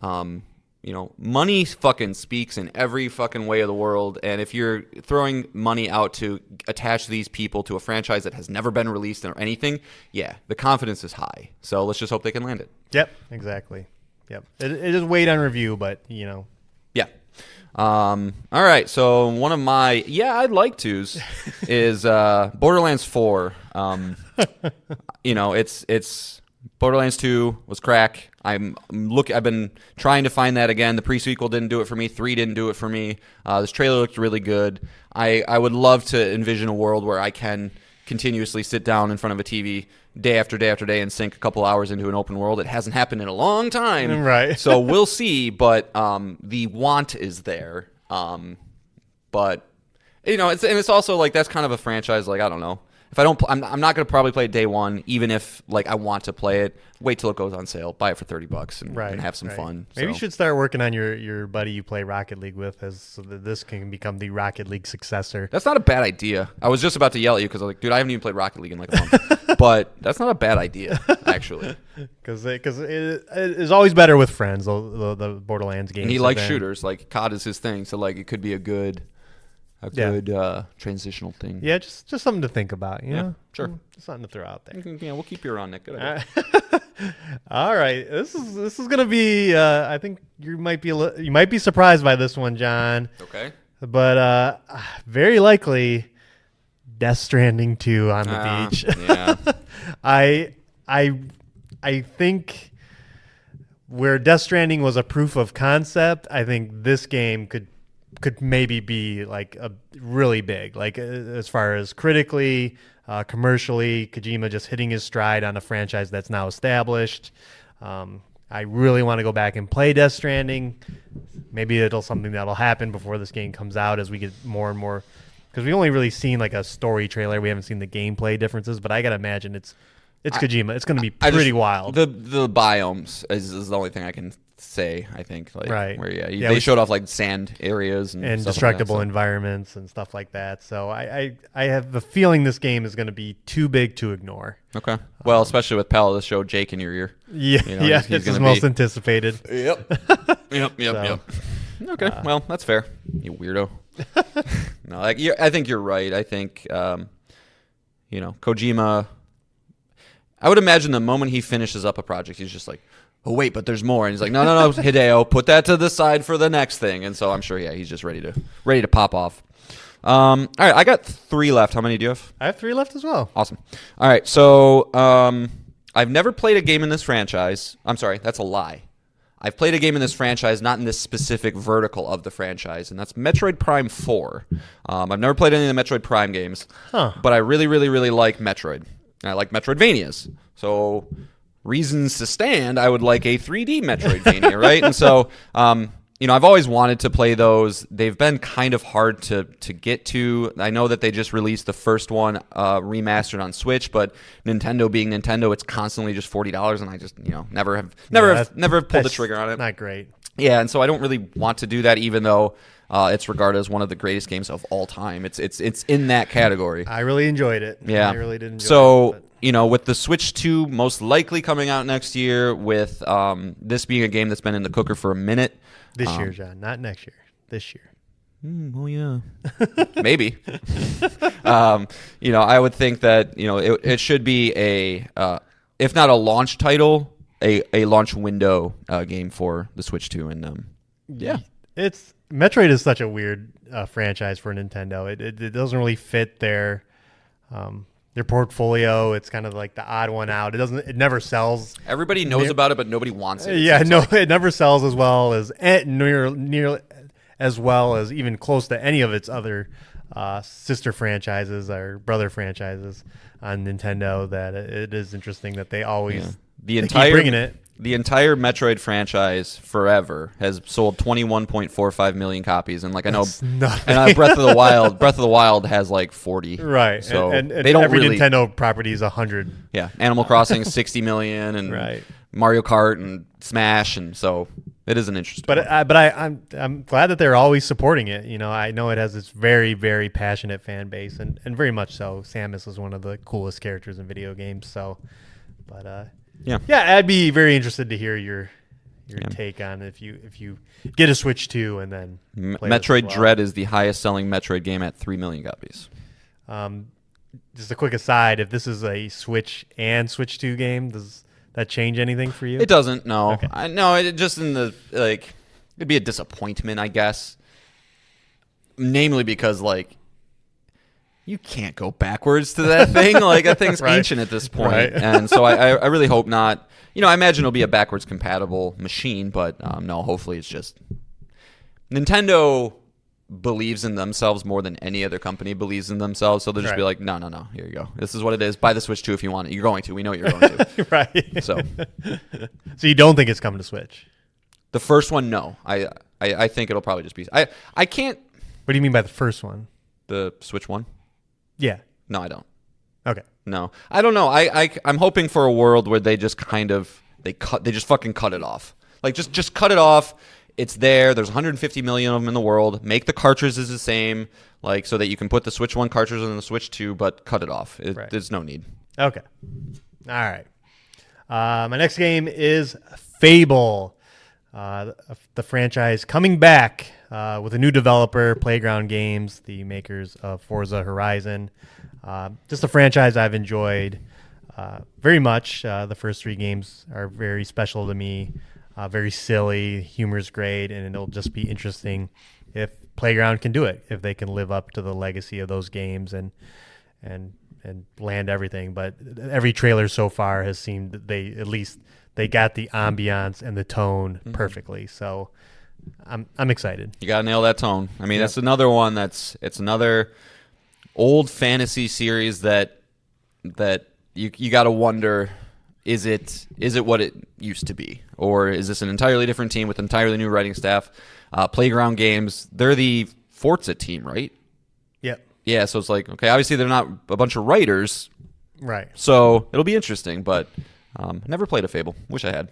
[SPEAKER 5] money fucking speaks in every fucking way of the world, and if you're throwing money out to attach these people to a franchise that has never been released or anything, yeah, the confidence is high. So let's just hope they can land it.
[SPEAKER 4] Yep, exactly. Yep, it is wait on review, but
[SPEAKER 5] Yeah. All right. So one of my I'd like to's is Borderlands 4. It's Borderlands 2 was crack. I've been trying to find that again. The pre-sequel didn't do it for me. 3 didn't do it for me. This trailer looked really good. I would love to envision a world where I can continuously sit down in front of a TV day after day after day and sink a couple hours into an open world. It hasn't happened in a long time.
[SPEAKER 4] Right.
[SPEAKER 5] So we'll see, but the want is there. But it's also like that's kind of a franchise, like I don't know. If I don't, I'm not going to probably play it day one, even if like I want to play it. Wait till it goes on sale, buy it for $30 and have some fun.
[SPEAKER 4] Maybe you
[SPEAKER 5] So.
[SPEAKER 4] should start working on your buddy you play Rocket League with, so that this can become the Rocket League successor.
[SPEAKER 5] That's not a bad idea. I was just about to yell at you because I was like, dude, I haven't even played Rocket League in like a month. But that's not a bad idea, actually.
[SPEAKER 4] Because it is always better with friends. The Borderlands games.
[SPEAKER 5] And he likes shooters. Like COD is his thing, so like it could be a good transitional thing.
[SPEAKER 4] Yeah, just something to think about. You know,
[SPEAKER 5] sure.
[SPEAKER 4] Something to throw out there.
[SPEAKER 5] Yeah, we'll keep you around, Nick. Good idea.
[SPEAKER 4] All right, this is gonna be. I think you might be surprised by this one, John.
[SPEAKER 5] Okay.
[SPEAKER 4] But very likely, Death Stranding 2 on the beach.
[SPEAKER 5] Yeah.
[SPEAKER 4] I think where Death Stranding was a proof of concept, I think this game could maybe be like a really big, like as far as critically, commercially, Kojima just hitting his stride on a franchise that's now established. I really want to go back and play Death Stranding. Maybe something that'll happen before this game comes out as we get more and more, because we've only really seen like a story trailer. We haven't seen the gameplay differences, but I gotta imagine it's Kojima. It's going to be pretty wild.
[SPEAKER 5] The biomes is the only thing I can say, I think. Like,
[SPEAKER 4] right.
[SPEAKER 5] Where, they showed off like sand areas and stuff
[SPEAKER 4] destructible
[SPEAKER 5] like that,
[SPEAKER 4] environments and stuff like that. So I have a feeling this game is going to be too big to ignore.
[SPEAKER 5] Okay. Well, especially with Pal, this show Jake in your ear.
[SPEAKER 4] Yeah. He's
[SPEAKER 5] it's
[SPEAKER 4] his most anticipated.
[SPEAKER 5] Yep. Yep. Okay. Well, that's fair. You weirdo. No, I think you're right. I think, Kojima. I would imagine the moment he finishes up a project, he's just like, oh, wait, but there's more. And he's like, no, Hideo, put that to the side for the next thing. And so I'm sure, he's just ready to pop off. All right, I got 3 left. How many do you have?
[SPEAKER 4] I have 3 left as well.
[SPEAKER 5] Awesome. All right, so I've never played a game in this franchise. I'm sorry, that's a lie. I've played a game in this franchise, not in this specific vertical of the franchise, and that's Metroid Prime 4. I've never played any of the Metroid Prime games, but I really, really, really like Metroid. And I like Metroidvanias. So reasons to stand, I would like a 3D Metroidvania, right? And so, I've always wanted to play those. They've been kind of hard to get to. I know that they just released the first one remastered on Switch, but Nintendo being Nintendo, it's constantly just $40, and I just never have pulled the trigger on it.
[SPEAKER 4] Not great.
[SPEAKER 5] Yeah, and so I don't really want to do that, even though it's regarded as one of the greatest games of all time. It's in that category.
[SPEAKER 4] I really enjoyed it.
[SPEAKER 5] Yeah,
[SPEAKER 4] I really did enjoy it.
[SPEAKER 5] So with the Switch 2 most likely coming out next year, with this being a game that's been in the cooker for a minute.
[SPEAKER 4] This year, John, not next year. This year.
[SPEAKER 5] Oh yeah, maybe. I would think that it should be if not a launch title, a launch window game for the Switch 2, and
[SPEAKER 4] Metroid is such a weird franchise for Nintendo. It doesn't really fit their their portfolio. It's kind of like the odd one out. It never sells.
[SPEAKER 5] Everybody knows about it, but nobody wants it.
[SPEAKER 4] Yeah, no, it never sells as well as near as well as even close to any of its other sister franchises or brother franchises on Nintendo. That it is interesting that they always
[SPEAKER 5] the
[SPEAKER 4] keep
[SPEAKER 5] entire
[SPEAKER 4] bringing it.
[SPEAKER 5] The entire Metroid franchise forever has sold 21.45 million copies, and like I know, and Breath of the Wild has like 40.
[SPEAKER 4] Right.
[SPEAKER 5] So
[SPEAKER 4] and
[SPEAKER 5] they don't
[SPEAKER 4] every
[SPEAKER 5] really.
[SPEAKER 4] Nintendo property is 100.
[SPEAKER 5] Yeah, Animal Crossing 60 million, and
[SPEAKER 4] Right.
[SPEAKER 5] Mario Kart and Smash, and so it is an interesting.
[SPEAKER 4] But I'm glad that they're always supporting it. You know, I know it has this very, very passionate fan base, and very much so. Samus is one of the coolest characters in video games. So, but yeah, I'd be very interested to hear your take on if you get a Switch 2 and then play
[SPEAKER 5] Metroid
[SPEAKER 4] this as well.
[SPEAKER 5] Dread is the highest selling Metroid game at 3 million copies.
[SPEAKER 4] Just a quick aside: if this is a Switch and Switch 2 game, does that change anything for you?
[SPEAKER 5] It doesn't. No,
[SPEAKER 4] Okay.
[SPEAKER 5] It just in the it'd be a disappointment, I guess. Namely because you can't go backwards to that thing. Like that thing's
[SPEAKER 4] Right.
[SPEAKER 5] ancient at this point.
[SPEAKER 4] Right.
[SPEAKER 5] And so I really hope not. I imagine it'll be a backwards compatible machine, but no, hopefully it's just Nintendo believes in themselves more than any other company believes in themselves. So they'll just
[SPEAKER 4] Right.
[SPEAKER 5] be like, no, here you go. This is what it is. Buy the Switch 2 if you want it. You're going to. We know you're going to.
[SPEAKER 4] Right.
[SPEAKER 5] So
[SPEAKER 4] So you don't think it's coming to Switch?
[SPEAKER 5] the first one, no. I think it'll probably just be. I can't.
[SPEAKER 4] What do you mean by the first one?
[SPEAKER 5] The Switch one?
[SPEAKER 4] Yeah.
[SPEAKER 5] No, I don't.
[SPEAKER 4] Okay.
[SPEAKER 5] No, I don't know. I'm hoping for a world where they just they just fucking cut it off. Like just cut it off. It's there. There's 150 million of them in the world. Make the cartridges the same, so that you can put the Switch 1 cartridge in the Switch 2, but cut it off.
[SPEAKER 4] Right.
[SPEAKER 5] There's no need.
[SPEAKER 4] Okay. All right. My next game is Fable. The franchise coming back with a new developer, Playground Games, the makers of Forza Horizon. Just a franchise I've enjoyed very much. The first 3 games are very special to me. Very silly, humor's great, and it'll just be interesting if Playground can do it, if they can live up to the legacy of those games and land everything. But every trailer so far has seemed that they got the ambiance and the tone perfectly. So I'm excited.
[SPEAKER 5] You gotta nail that tone. I mean, that's another one. It's another old fantasy series that you gotta wonder. Is it what it used to be? Or is this an entirely different team with entirely new writing staff? Playground Games, they're the Forza team, right?
[SPEAKER 4] Yep.
[SPEAKER 5] Yeah, so it's like, okay, obviously they're not a bunch of writers,
[SPEAKER 4] Right.
[SPEAKER 5] so it'll be interesting, but never played a Fable. Wish I had.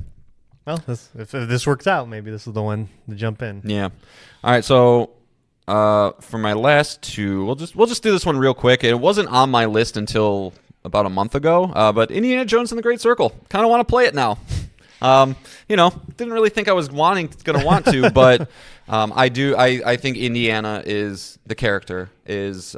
[SPEAKER 4] Well, if this works out, maybe this is the one to jump in.
[SPEAKER 5] Yeah. All right, so for my last 2, we'll just do this one real quick. It wasn't on my list until about a month ago, but Indiana Jones and the Great Circle. Kind of want to play it now. Didn't really think I was going to want to, but I do. I think Indiana is the character is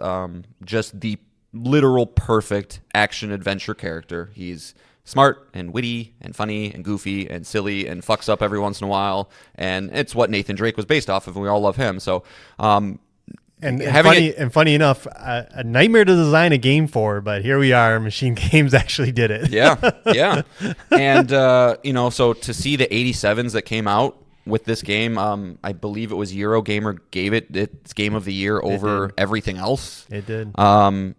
[SPEAKER 5] just the literal perfect action adventure character. He's smart and witty and funny and goofy and silly and fucks up every once in a while, and it's what Nathan Drake was based off of, and we all love him. So.
[SPEAKER 4] And funny enough, a nightmare to design a game for, but here we are. Machine Games actually did it.
[SPEAKER 5] Yeah. And, so to see the 87s that came out with this game, I believe it was Eurogamer gave it its Game of the Year over everything else.
[SPEAKER 4] It did.
[SPEAKER 5] I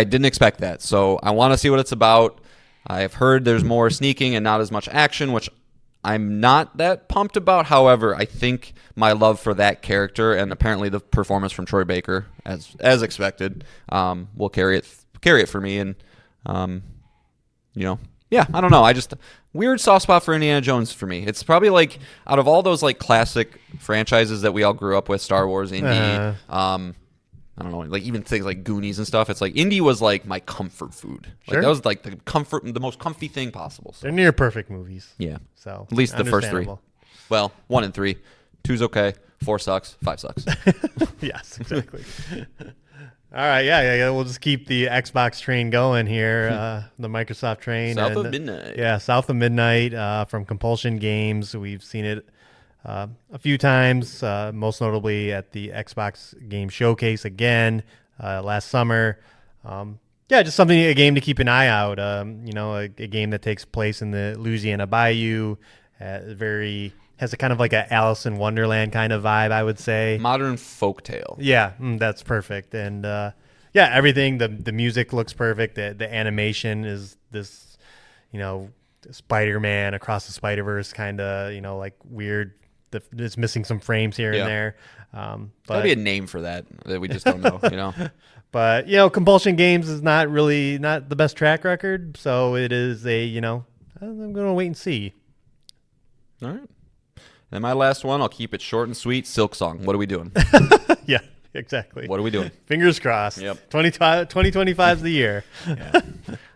[SPEAKER 5] didn't expect that. So I want to see what it's about. I've heard there's more sneaking and not as much action, which I'm not that pumped about. However, I think my love for that character and apparently the performance from Troy Baker, as expected, will carry it for me. And I don't know. I just weird soft spot for Indiana Jones for me. It's probably like out of all those like classic franchises that we all grew up with, Star Wars, Indy, I don't know, like even things like Goonies and stuff. It's like Indy was like my comfort food. Like
[SPEAKER 4] Sure.
[SPEAKER 5] that was like the most comfy thing possible. So.
[SPEAKER 4] They're near perfect movies.
[SPEAKER 5] Yeah.
[SPEAKER 4] So
[SPEAKER 5] At least the first 3.
[SPEAKER 4] understandable.
[SPEAKER 5] Well, 1 and 3. 2's okay. 4 sucks. 5 sucks.
[SPEAKER 4] Yes, exactly. All right, yeah. We'll just keep the Xbox train going here, the Microsoft train.
[SPEAKER 5] South of Midnight.
[SPEAKER 4] Yeah, South of Midnight from Compulsion Games. We've seen it a few times, most notably at the Xbox Game Showcase again last summer. Yeah, just a game to keep an eye out. A game that takes place in the Louisiana Bayou, has a kind of like a Alice in Wonderland kind of vibe, I would say.
[SPEAKER 5] Modern folktale.
[SPEAKER 4] Yeah, that's perfect. And everything. The music looks perfect. The animation is this, Spider-Man across the Spider-Verse kind of, like weird. It's missing some frames here and there. But
[SPEAKER 5] There'll be a name for that we just don't know.
[SPEAKER 4] But Compulsion Games is not the best track record, so it is I'm going to wait and see.
[SPEAKER 5] All right. And my last one, I'll keep it short and sweet. Silk Song. What are we doing?
[SPEAKER 4] Yeah, exactly.
[SPEAKER 5] What are we doing?
[SPEAKER 4] Fingers crossed.
[SPEAKER 5] Yep.
[SPEAKER 4] 2025 is the year.
[SPEAKER 5] Yeah.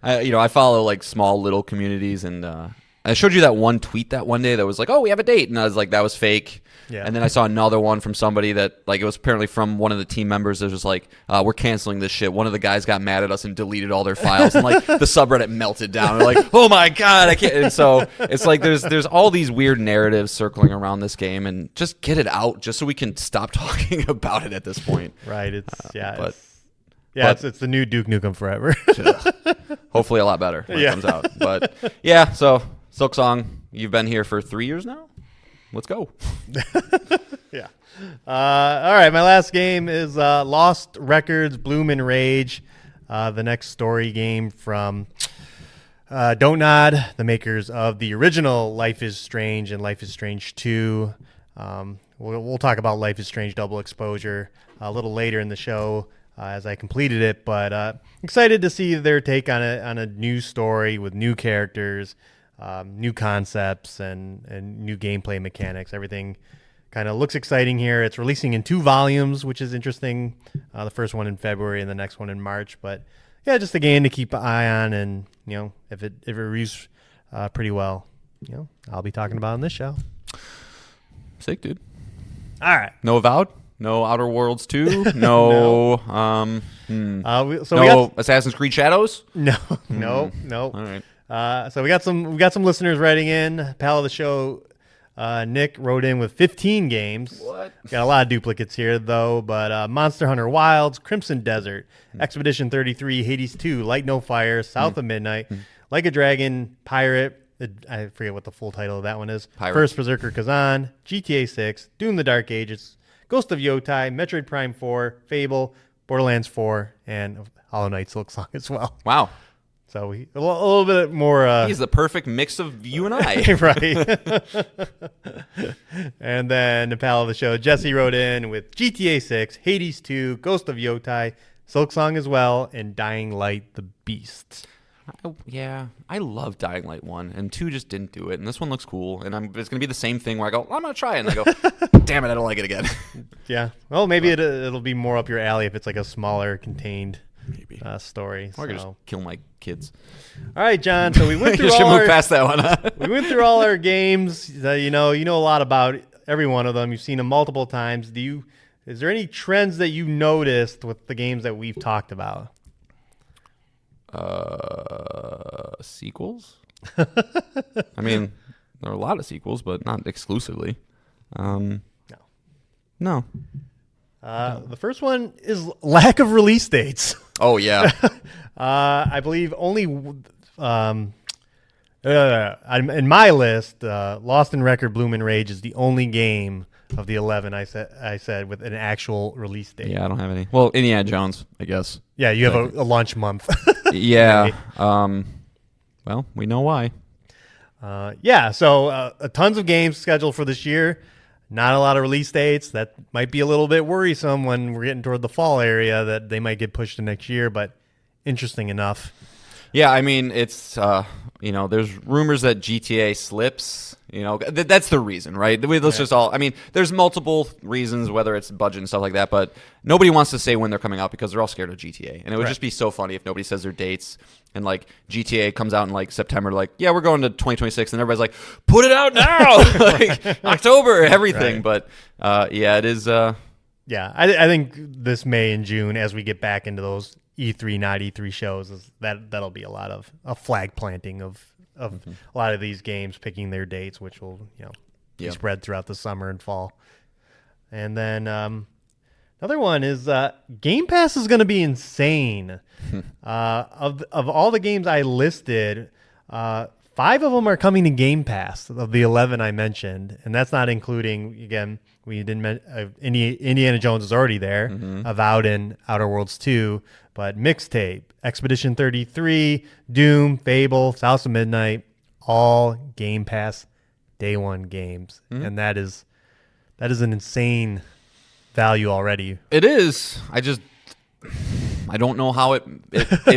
[SPEAKER 5] I follow like small little communities, and I showed you that one tweet that one day that was like, "Oh, we have a date," and I was like, "That was fake."
[SPEAKER 4] Yeah.
[SPEAKER 5] And then I saw another one from somebody that like it was apparently from one of the team members that was like, "We're canceling this shit." One of the guys got mad at us and deleted all their files, and like the subreddit melted down. They're like, "Oh my god, I can't!" And so it's like there's all these weird narratives circling around this game, and just get it out, just so we can stop talking about it at this point.
[SPEAKER 4] Right. It's
[SPEAKER 5] But
[SPEAKER 4] the new Duke Nukem Forever.
[SPEAKER 5] Hopefully a lot better when it comes out. But so Silk Song, you've been here for 3 years now. Let's go.
[SPEAKER 4] Yeah. All right. My last game is Lost Records Bloom and Rage, the next story game from Don't Nod, the makers of the original Life is Strange and Life is Strange 2. We'll talk about Life is Strange Double Exposure a little later in the show as I completed it, but excited to see their take on a new story with new characters, new concepts, and new gameplay mechanics. Everything kind of looks exciting here. It's releasing in 2 volumes, which is interesting. The first one in February and the next one in March. But yeah, just a game to keep an eye on, and if it reviews pretty well, I'll be talking about it on this show.
[SPEAKER 5] Sick, dude.
[SPEAKER 4] All right.
[SPEAKER 5] No Avowed? No Outer Worlds 2? No.
[SPEAKER 4] We
[SPEAKER 5] no Assassin's Creed Shadows?
[SPEAKER 4] No. All right. So we got some listeners writing in. Pal of the show, Nick wrote in with 15 games.
[SPEAKER 5] What?
[SPEAKER 4] Got a lot of duplicates here though, but Monster Hunter Wilds, Crimson Desert, Expedition 33, Hades 2, Light No Fire, South of Midnight, Like a Dragon, Pirate. I forget what the full title of that one is.
[SPEAKER 5] Pirate.
[SPEAKER 4] First Berserker Kazan, GTA 6, Doom the Dark Ages, Ghost of Yotai, Metroid Prime 4, Fable, Borderlands 4, and Hollow Knight Silk Song as well.
[SPEAKER 5] Wow.
[SPEAKER 4] So a little bit more.
[SPEAKER 5] He's the perfect mix of you and I.
[SPEAKER 4] Right. And then the pal of the show, Jesse, wrote in with GTA 6, Hades 2, Ghost of Yotai, Silk Song as well, and Dying Light the Beast.
[SPEAKER 5] I love Dying Light 1, and 2 just didn't do it, and this one looks cool, and it's going to be the same thing where I go, I'm going to try it, and I go, damn it, I don't like it again.
[SPEAKER 4] Yeah. Well, maybe it'll be more up your alley if it's like a smaller, contained story.
[SPEAKER 5] Or I could just kill my kids.
[SPEAKER 4] All right, John, so we went through
[SPEAKER 5] move past that one.
[SPEAKER 4] We went through all our games. You know a lot about every one of them. You've seen them multiple times. Is there any trends that you noticed with the games that we've talked about?
[SPEAKER 5] Sequels? I mean, there are a lot of sequels, but not exclusively. No.
[SPEAKER 4] The first one is lack of release dates.
[SPEAKER 5] Oh, yeah.
[SPEAKER 4] I believe only in my list, Lost in Record Bloom and Rage is the only game of the 11 I said with an actual release date.
[SPEAKER 5] Yeah, I don't have any. Well, Indiana Jones, I guess.
[SPEAKER 4] Yeah, you have a launch month.
[SPEAKER 5] Yeah. Well, we know why.
[SPEAKER 4] So tons of games scheduled for this year. Not a lot of release dates. That might be a little bit worrisome when we're getting toward the fall area that they might get pushed to next year, but interesting enough.
[SPEAKER 5] Yeah, I mean, it's, there's rumors that GTA slips. That's the reason, right? There's multiple reasons, whether it's budget and stuff like that, but nobody wants to say when they're coming out because they're all scared of GTA. And it would just be so funny if nobody says their dates and, like, GTA comes out in, like, September, like, yeah, we're going to 2026, and everybody's like, put it out now! Like, October, everything. Right. But, it is...
[SPEAKER 4] Yeah, I think this May and June, as we get back into those E3, not E3 shows, that'll be a lot of a flag planting of a lot of these games picking their dates, which will be spread throughout the summer and fall. And then Another one is Game Pass is going to be insane. Of all the games I listed, 5 of them are coming to Game Pass of the 11 I mentioned, and that's not including, again, we didn't Indiana Jones is already there, Avowed and Outer Worlds 2, but Mixtape, Expedition 33, Doom, Fable, House of Midnight, all Game Pass day one games, and that is an insane value already.
[SPEAKER 5] It is. I don't know how it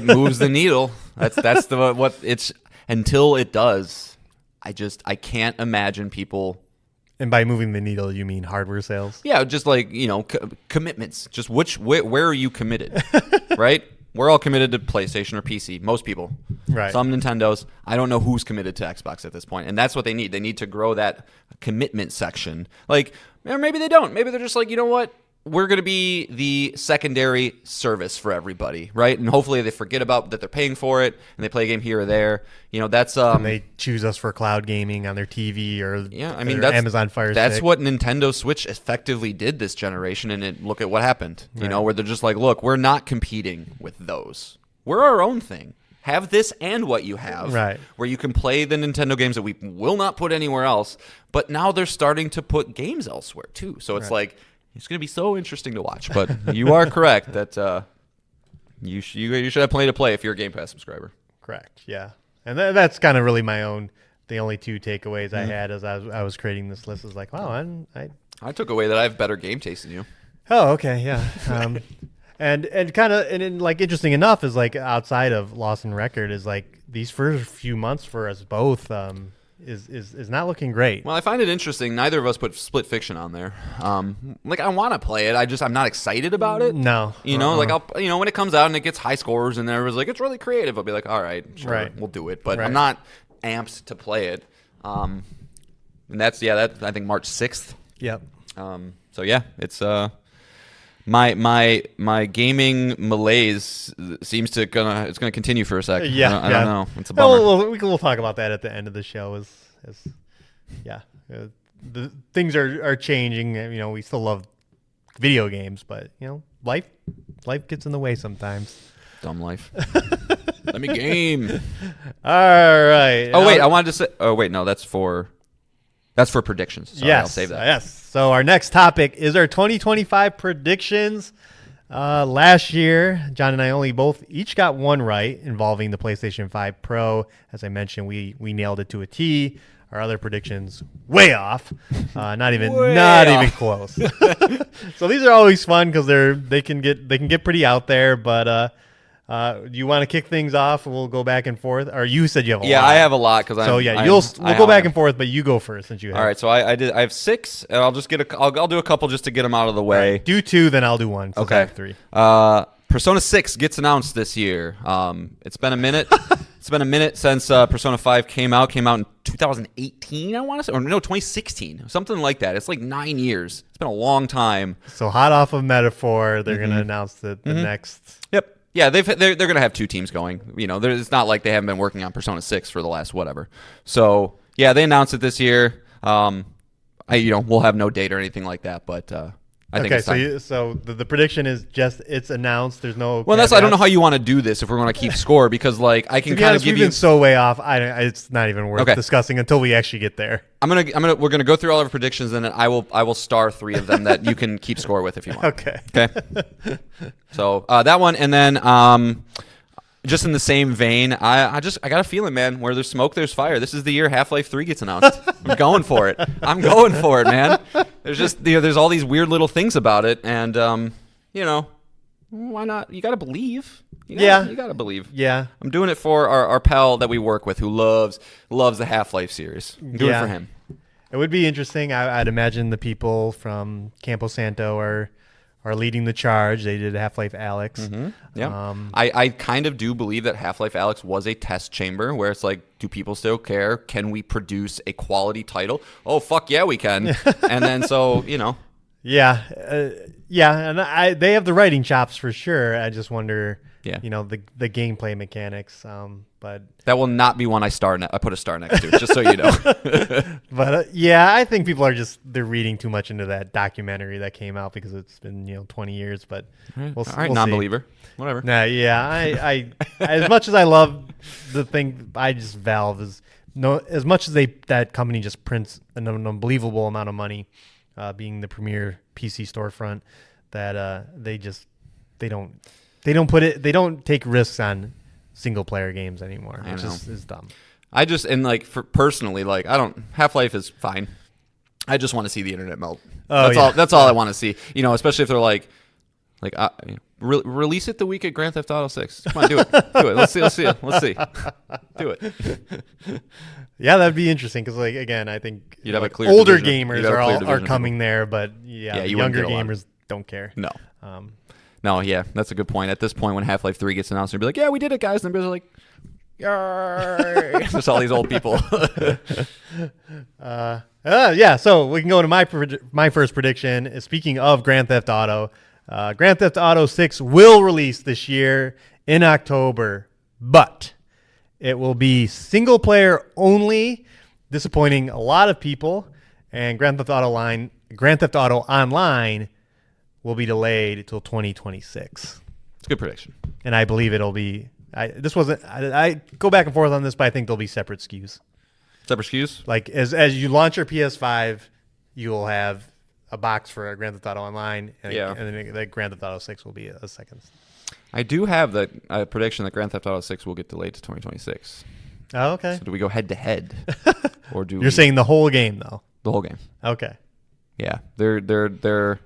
[SPEAKER 5] moves the needle. That's what it's until it does. I can't imagine people.
[SPEAKER 4] And by moving the needle, you mean hardware sales?
[SPEAKER 5] Yeah, just like commitments. Just where are you committed, right? We're all committed to PlayStation or PC. Most people,
[SPEAKER 4] right?
[SPEAKER 5] Some Nintendos. I don't know who's committed to Xbox at this point, and that's what they need. They need to grow that commitment section. Like, or maybe they don't. Maybe they're just like, you know what? We're going to be the secondary service for everybody, right? And hopefully they forget about that they're paying for it and they play a game here or there. That's
[SPEAKER 4] and they choose us for cloud gaming on their TV or
[SPEAKER 5] that's
[SPEAKER 4] Amazon Fire
[SPEAKER 5] That's
[SPEAKER 4] Stick.
[SPEAKER 5] what Nintendo Switch effectively did this generation, and look at what happened. Where they're just like, look, we're not competing with those. We're our own thing. Have this and what you have,
[SPEAKER 4] right? Where
[SPEAKER 5] you can play the Nintendo games that we will not put anywhere else. But now they're starting to put games elsewhere too. So it's like. It's going to be so interesting to watch, but you are correct that you should have plenty to play if you're a Game Pass subscriber.
[SPEAKER 4] Correct, yeah. And that's kind of really the only two takeaways I had as I was creating this list is like, wow,
[SPEAKER 5] I took away that I have better game taste than you.
[SPEAKER 4] Oh, okay, yeah. And kind of like interesting enough is like outside of Lost and Record is like these first few months for us both is not looking great.
[SPEAKER 5] Well, I find it interesting. Neither of us put Split Fiction on there. Like I want to play it. I'm not excited about it.
[SPEAKER 4] No.
[SPEAKER 5] Like when it comes out and it gets high scores and everyone's like, it's really creative, I'll be like, all right, sure, we'll do it. But I'm not amped to play it. And that's I think March 6th.
[SPEAKER 4] Yep.
[SPEAKER 5] So yeah, it's my gaming malaise seems to it's gonna continue for a second.
[SPEAKER 4] Yeah,
[SPEAKER 5] I don't know. It's a bummer.
[SPEAKER 4] We'll talk about that at the end of the show. The things are changing. We still love video games, but life gets in the way sometimes.
[SPEAKER 5] Dumb life. Let me game.
[SPEAKER 4] All right.
[SPEAKER 5] Oh wait, I wanted to say. Oh wait, no, that's for predictions. Sorry,
[SPEAKER 4] yes,
[SPEAKER 5] I'll save that.
[SPEAKER 4] Yes. So our next topic is our 2025 predictions. Last year, John and I each got one right involving the PlayStation 5 Pro. As I mentioned, we nailed it to a T. Our other predictions way off, not even close. So these are always fun because they can get pretty out there. But do you want to kick things off? We'll go back and forth. Or you said you have a lot.
[SPEAKER 5] Yeah, I have a lot because
[SPEAKER 4] we'll go back and forth, but you go first since you have.
[SPEAKER 5] All right, so I have 6, and I'll just I'll do a couple just to get them out of the way.
[SPEAKER 4] Right, do 2, then I'll do 1. Okay, I have 3.
[SPEAKER 5] Persona 6 gets announced this year. It's been a minute. It's been a minute since Persona 5 came out. Came out in 2018, I want to say, or no, 2016, something like that. It's like 9 years. It's been a long time.
[SPEAKER 4] So hot off of Metaphor, they're going to announce the next.
[SPEAKER 5] Yep. Yeah, they're going to have 2 teams going. It's not like they haven't been working on Persona 6 for the last whatever. So yeah, they announced it this year. We'll have no date or anything like that, but I think it's time.
[SPEAKER 4] So the prediction is just it's announced. There's no.
[SPEAKER 5] Well, I don't know how you want to do this if we're going to keep score because I can kind of give you.
[SPEAKER 4] We've been so way off. It's not even worth discussing until we actually get there.
[SPEAKER 5] We're gonna go through all of our predictions and then I will star 3 of them that you can keep score with if you want.
[SPEAKER 4] Okay.
[SPEAKER 5] So that one, and then just in the same vein, I got a feeling, man. Where there's smoke, there's fire. This is the year Half-Life 3 gets announced. I'm going for it. Man. There's just there's all these weird little things about it, and why not? You got to believe. You got to believe.
[SPEAKER 4] Yeah.
[SPEAKER 5] I'm doing it for our pal that we work with who loves the Half-Life series. I'm doing it for him.
[SPEAKER 4] It would be interesting. I'd imagine the people from Campo Santo are leading the charge. They did Half-Life Alyx.
[SPEAKER 5] Mm-hmm. Yeah. I kind of do believe that Half-Life Alyx was a test chamber where it's like, do people still care? Can we produce a quality title? Oh, fuck yeah, we can. And then
[SPEAKER 4] Yeah. And they have the writing chops for sure. I just wonder
[SPEAKER 5] Yeah.
[SPEAKER 4] The gameplay mechanics. But
[SPEAKER 5] that will not be one I put a star next to, just so you know.
[SPEAKER 4] But yeah, I think people they're reading too much into that documentary that came out because it's been 20 years. But
[SPEAKER 5] All right, non-believer, whatever.
[SPEAKER 4] Nah, yeah, I as much as I love the thing, Valve is as much as that company just prints an unbelievable amount of money, being the premier PC storefront, that they don't take risks on single player games anymore, which is dumb.
[SPEAKER 5] Personally, Half-Life is fine. I just want to see the internet melt.
[SPEAKER 4] Oh,
[SPEAKER 5] That's all I want to see. Especially if they're release it the week of Grand Theft Auto 6. Come on, do it. Let's see. Do it.
[SPEAKER 4] Yeah, that'd be interesting because, again, I think
[SPEAKER 5] you'd have a clear
[SPEAKER 4] older
[SPEAKER 5] division.
[SPEAKER 4] gamers are coming there, but younger gamers don't care.
[SPEAKER 5] No. No, yeah, that's a good point. At this point, when Half-Life 3 gets announced, they'll be like, yeah, we did it, guys. And they'll be like, yay. Just all these old people.
[SPEAKER 4] Yeah, so we can go to my first prediction. Speaking of Grand Theft Auto, Grand Theft Auto 6 will release this year in October, but it will be single player only, disappointing a lot of people. And Grand Theft Auto Online will be delayed until 2026.
[SPEAKER 5] It's a good prediction.
[SPEAKER 4] And I believe it'll be. I go back and forth on this, but I think there'll be separate SKUs.
[SPEAKER 5] Separate SKUs?
[SPEAKER 4] Like as you launch your PS5, you'll have a box for Grand Theft Auto Online, and then the Grand Theft Auto 6 will be a second.
[SPEAKER 5] I do have the prediction that Grand Theft Auto 6 will get delayed to 2026.
[SPEAKER 4] Oh, okay.
[SPEAKER 5] So do we go head to head, or do
[SPEAKER 4] you're saying the whole game though?
[SPEAKER 5] The whole game.
[SPEAKER 4] Okay.
[SPEAKER 5] Yeah, they're.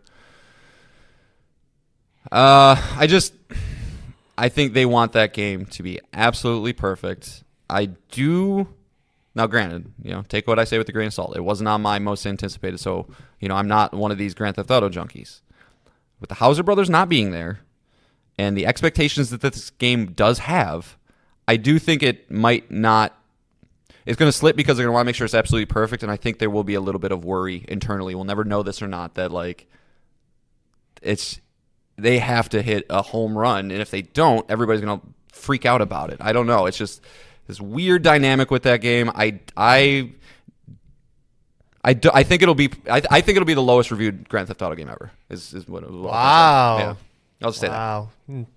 [SPEAKER 5] I think they want that game to be absolutely perfect. I do. Now, granted, take what I say with a grain of salt. It wasn't on my most anticipated, so I'm not one of these Grand Theft Auto junkies. With the Hauser brothers not being there, and the expectations that this game does have, I do think it might not. It's going to slip because they're going to want to make sure it's absolutely perfect, and I think there will be a little bit of worry internally. We'll never know this or not, that they have to hit a home run, and if they don't, everybody's going to freak out about it. I don't know. It's just this weird dynamic with that game. I think it'll be the lowest reviewed Grand Theft Auto game ever. Is what it was.
[SPEAKER 4] Wow.
[SPEAKER 5] Yeah. I'll just say that.
[SPEAKER 4] Wow.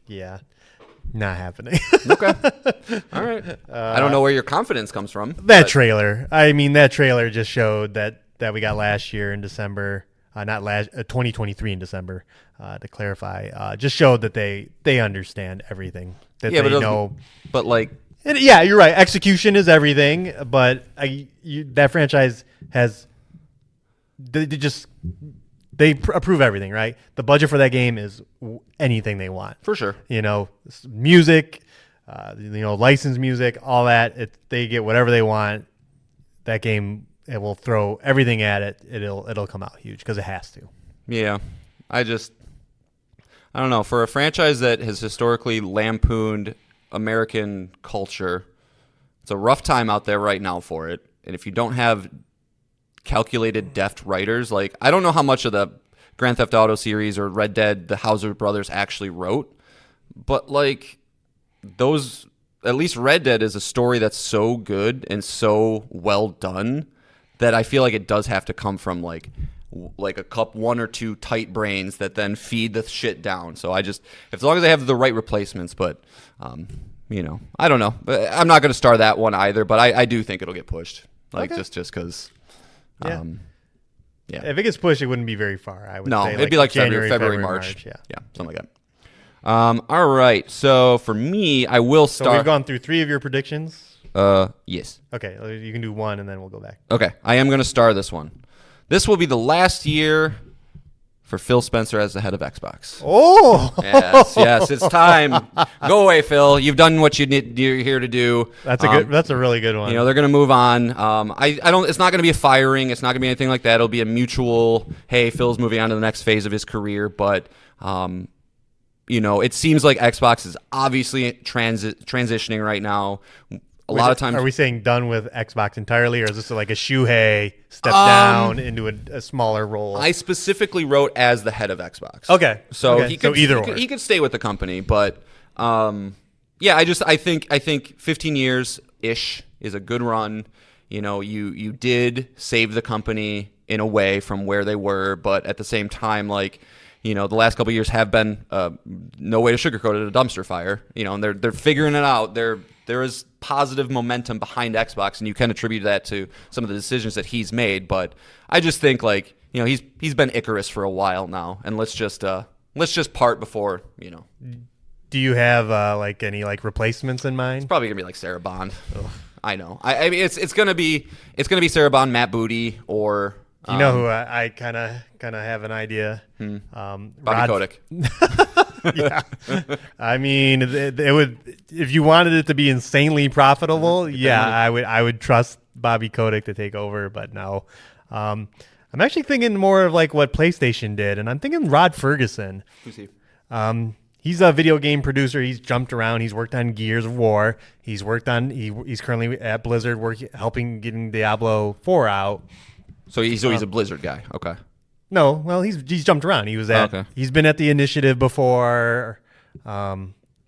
[SPEAKER 4] Yeah. Not happening.
[SPEAKER 5] Okay. All right. I don't know where your confidence comes from.
[SPEAKER 4] Trailer. I mean, that trailer just showed that we got last year in December. 2023 in December, to clarify, just showed that they understand everything. That they know. But yeah, you're right. Execution is everything, but that franchise has they approve everything, right? The budget for that game is anything they want.
[SPEAKER 5] For sure.
[SPEAKER 4] Music, licensed music, all that. They get whatever they want. That game, it will throw everything at it. It'll come out huge because it has to.
[SPEAKER 5] Yeah. I don't know. For a franchise that has historically lampooned American culture, it's a rough time out there right now for it. And if you don't have calculated, deft writers, I don't know how much of the Grand Theft Auto series or Red Dead the Hauser brothers actually wrote, but those, at least Red Dead is a story that's so good and so well done that I feel like it does have to come from one or two tight brains that then feed the shit down. So as long as they have the right replacements, but I don't know. I'm not going to star that one either, but I do think it'll get pushed. Just because.
[SPEAKER 4] Yeah. If it gets pushed, it wouldn't be very far. I would say
[SPEAKER 5] it'd be February, March.
[SPEAKER 4] Yeah,
[SPEAKER 5] something like that. All right. So for me, I will start.
[SPEAKER 4] So we've gone through 3 of your predictions.
[SPEAKER 5] Yes.
[SPEAKER 4] Okay, you can do 1 and then we'll go back.
[SPEAKER 5] Okay, I am going to star this one. This will be the last year for Phil Spencer as the head of Xbox.
[SPEAKER 4] Oh!
[SPEAKER 5] Yes, it's time. Go away, Phil. You've done what you're here to do.
[SPEAKER 4] That's a really good one.
[SPEAKER 5] They're going to move on. It's not going to be a firing. It's not going to be anything like that. It'll be a mutual, hey, Phil's moving on to the next phase of his career, but it seems like Xbox is obviously transitioning right now. A lot of times,
[SPEAKER 4] are we saying done with Xbox entirely, or is this like a Shuhei step down into a smaller role?
[SPEAKER 5] I specifically wrote as the head of Xbox.
[SPEAKER 4] Okay,
[SPEAKER 5] so
[SPEAKER 4] he could stay with the company,
[SPEAKER 5] but Yeah, I think 15 years ish is a good run. You know, you did save the company in a way from where they were, but at the same time, like, you know, the last couple of years have been no way to sugarcoat it, a dumpster fire. You know, and they're figuring it out. There is positive momentum behind Xbox, and you can attribute that to some of the decisions that he's made. But I just think, like, you know, he's been Icarus for a while now, and let's just part before, you know.
[SPEAKER 4] Do you have like any like replacements in mind?
[SPEAKER 5] It's probably gonna be like Sarah Bond. I know. I mean, it's gonna be Sarah Bond, Matt Booty, or
[SPEAKER 4] you know who I kind of have an idea.
[SPEAKER 5] Bobby
[SPEAKER 4] Rod
[SPEAKER 5] Kotick.
[SPEAKER 4] Yeah, I mean, it would, if you wanted it to be insanely profitable. Yeah, I would trust Bobby Kotick to take over, but no. I'm actually thinking more of like what PlayStation did, and I'm thinking Rod Ferguson.
[SPEAKER 5] Who's he?
[SPEAKER 4] He's a video game producer. He's jumped around. He's worked on Gears of War. He's worked on. He's currently at Blizzard, helping getting Diablo 4 out.
[SPEAKER 5] So he's a Blizzard guy. Okay.
[SPEAKER 4] No, well, he's jumped around. He was at.
[SPEAKER 5] Okay.
[SPEAKER 4] He's been at the Initiative before.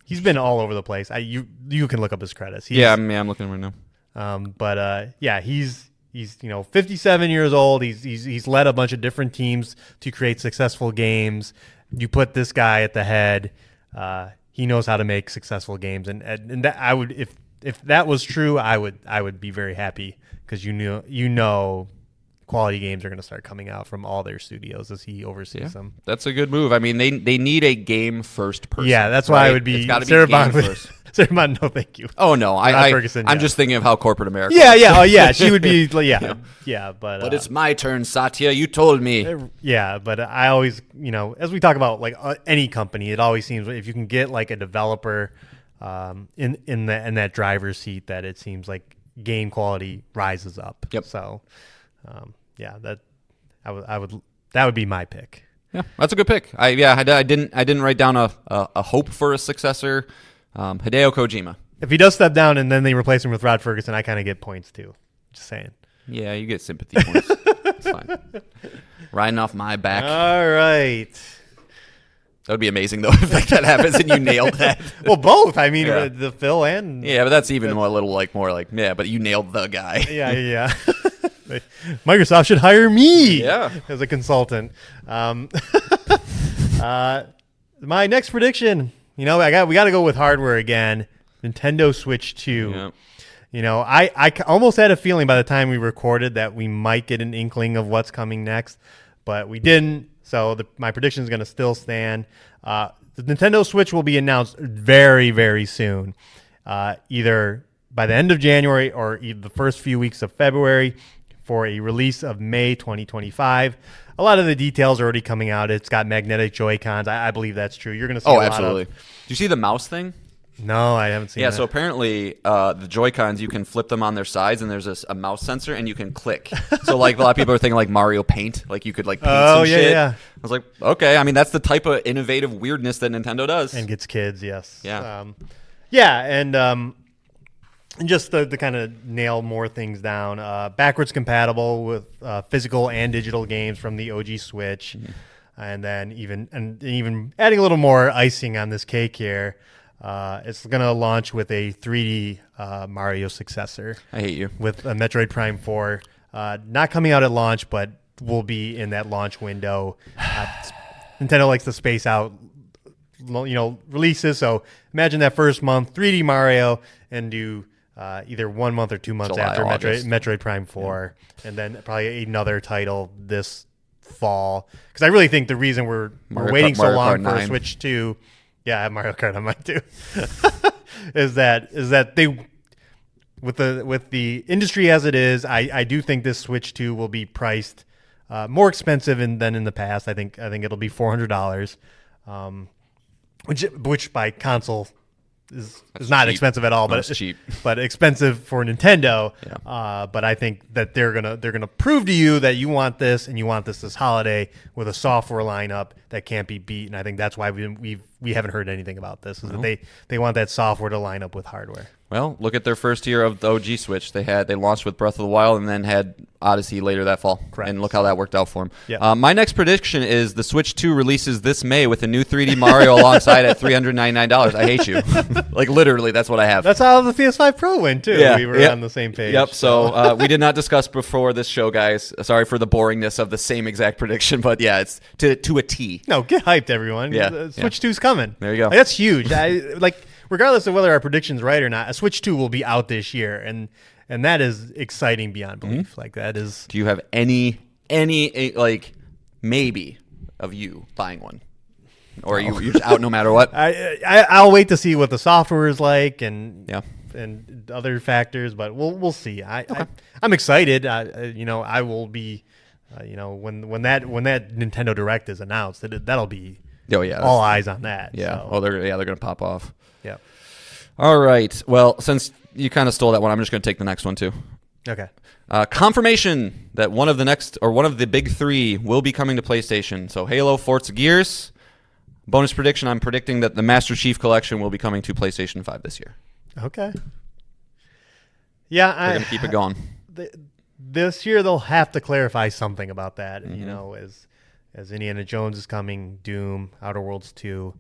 [SPEAKER 4] He's been all over the place. You can look up his credits.
[SPEAKER 5] I'm looking right now.
[SPEAKER 4] But he's 57 years old. He's led a bunch of different teams to create successful games. You put this guy at the head. He knows how to make successful games, and that I would, if that was true, I would be very happy, because you know quality games are going to start coming out from all their studios as he oversees them. That's
[SPEAKER 5] a good move. I mean, they need a game first person.
[SPEAKER 4] Yeah, that's why I would be Sarah Bond first. Sarah Bond, no, thank you.
[SPEAKER 5] Oh no, I'm just thinking of how corporate America.
[SPEAKER 4] Yeah, she would be. Yeah, but
[SPEAKER 5] it's my turn, Satya. You told me.
[SPEAKER 4] Yeah, but I always, as we talk about like any company, it always seems if you can get like a developer in that driver's seat, that it seems like game quality rises up.
[SPEAKER 5] Yep.
[SPEAKER 4] So, that would be my pick.
[SPEAKER 5] Yeah, that's a good pick. I didn't write down a hope for a successor. Hideo Kojima.
[SPEAKER 4] If he does step down and then they replace him with Rod Ferguson, I kind of get points too. Just saying.
[SPEAKER 5] Yeah, you get sympathy points. It's fine. Riding off my back.
[SPEAKER 4] All right.
[SPEAKER 5] That would be amazing though if that happens and you nailed that.
[SPEAKER 4] Well, both. I mean, the Phil and
[SPEAKER 5] but that's even more like but you nailed the guy.
[SPEAKER 4] Yeah. Microsoft should hire me. As a consultant. My next prediction. We got to go with hardware again. Nintendo Switch 2.
[SPEAKER 5] Yeah.
[SPEAKER 4] I almost had a feeling by the time we recorded that we might get an inkling of what's coming next, but we didn't. So my prediction is going to still stand. The Nintendo Switch will be announced very, very soon, either by the end of January or the first few weeks of February, for a release of May 2025. A lot of the details are already coming out. It's got magnetic Joy-Cons. I believe that's true. You're going to see
[SPEAKER 5] absolutely. Do you see the mouse thing?
[SPEAKER 4] No, I haven't seen that.
[SPEAKER 5] Yeah, so apparently the Joy-Cons, you can flip them on their sides, and there's a mouse sensor, and you can click. So like a lot of people are thinking like Mario Paint, like you could like paint some shit.
[SPEAKER 4] Yeah.
[SPEAKER 5] I was like, okay, I mean that's the type of innovative weirdness that Nintendo does.
[SPEAKER 4] And gets kids, yes.
[SPEAKER 5] Yeah.
[SPEAKER 4] And just to kind of nail more things down, backwards compatible with physical and digital games from the OG Switch, and then even adding a little more icing on this cake here, it's going to launch with a 3D Mario successor.
[SPEAKER 5] I hate you.
[SPEAKER 4] With a Metroid Prime 4, not coming out at launch, but will be in that launch window. Nintendo likes to space out, releases. So imagine that first month, 3D Mario, and do either 1 month or 2 months
[SPEAKER 5] July,
[SPEAKER 4] after
[SPEAKER 5] August.
[SPEAKER 4] Metroid Prime 4, and then probably another title this fall. Because I really think the reason we're waiting so long for a Switch 2, I have Mario Kart on mine too, is that they, with the industry as it is, I do think this Switch 2 will be priced more expensive than in the past. I think it'll be $400, which by console is not
[SPEAKER 5] cheap.
[SPEAKER 4] Expensive at all, but
[SPEAKER 5] it's cheap,
[SPEAKER 4] but expensive for Nintendo.
[SPEAKER 5] Yeah.
[SPEAKER 4] But I think that they're gonna prove to you that you want this, and you want this holiday with a software lineup that can't be beat. And I think that's why we haven't heard anything about this. Is that they want that software to line up with hardware.
[SPEAKER 5] Well, look at their first year of the OG Switch. They launched with Breath of the Wild and then had Odyssey later that fall.
[SPEAKER 4] Correct.
[SPEAKER 5] And look how that worked out for them.
[SPEAKER 4] Yep.
[SPEAKER 5] My next prediction is the Switch 2 releases this May with a new 3D Mario alongside at $399. I hate you. Like, literally, that's what I have.
[SPEAKER 4] That's how the PS5 Pro went, too.
[SPEAKER 5] Yeah,
[SPEAKER 4] We were
[SPEAKER 5] yep.
[SPEAKER 4] on the same page.
[SPEAKER 5] Yep. So we did not discuss before this show, guys. Sorry for the boringness of the same exact prediction, but yeah, it's to a T.
[SPEAKER 4] No, get hyped, everyone.
[SPEAKER 5] Yeah,
[SPEAKER 4] Switch 2's coming.
[SPEAKER 5] There you go.
[SPEAKER 4] Like, that's huge. Regardless of whether our prediction's right or not, a Switch 2 will be out this year, and that is exciting beyond belief. Like, that is...
[SPEAKER 5] Do you have any like maybe of you buying one, or are you're just out no matter what?
[SPEAKER 4] I'll wait to see what the software is like and
[SPEAKER 5] Yeah.
[SPEAKER 4] and other factors, but we'll see. I'm excited. I will be. When that Nintendo Direct is announced, that'll be
[SPEAKER 5] Oh yeah.
[SPEAKER 4] all eyes on that.
[SPEAKER 5] Yeah.
[SPEAKER 4] So.
[SPEAKER 5] Oh, they're gonna pop off.
[SPEAKER 4] Yeah.
[SPEAKER 5] All right. Well, since you kind of stole that one, I'm just gonna take the next one too.
[SPEAKER 4] Okay.
[SPEAKER 5] Confirmation that one of the big three will be coming to PlayStation. So Halo, Forza, Gears. Bonus prediction: I'm predicting that the Master Chief Collection will be coming to PlayStation 5 this year.
[SPEAKER 4] Okay. Yeah,
[SPEAKER 5] They're gonna keep it going.
[SPEAKER 4] This year they'll have to clarify something about that.
[SPEAKER 5] Mm-hmm.
[SPEAKER 4] As Indiana Jones is coming, Doom, Outer Worlds 2,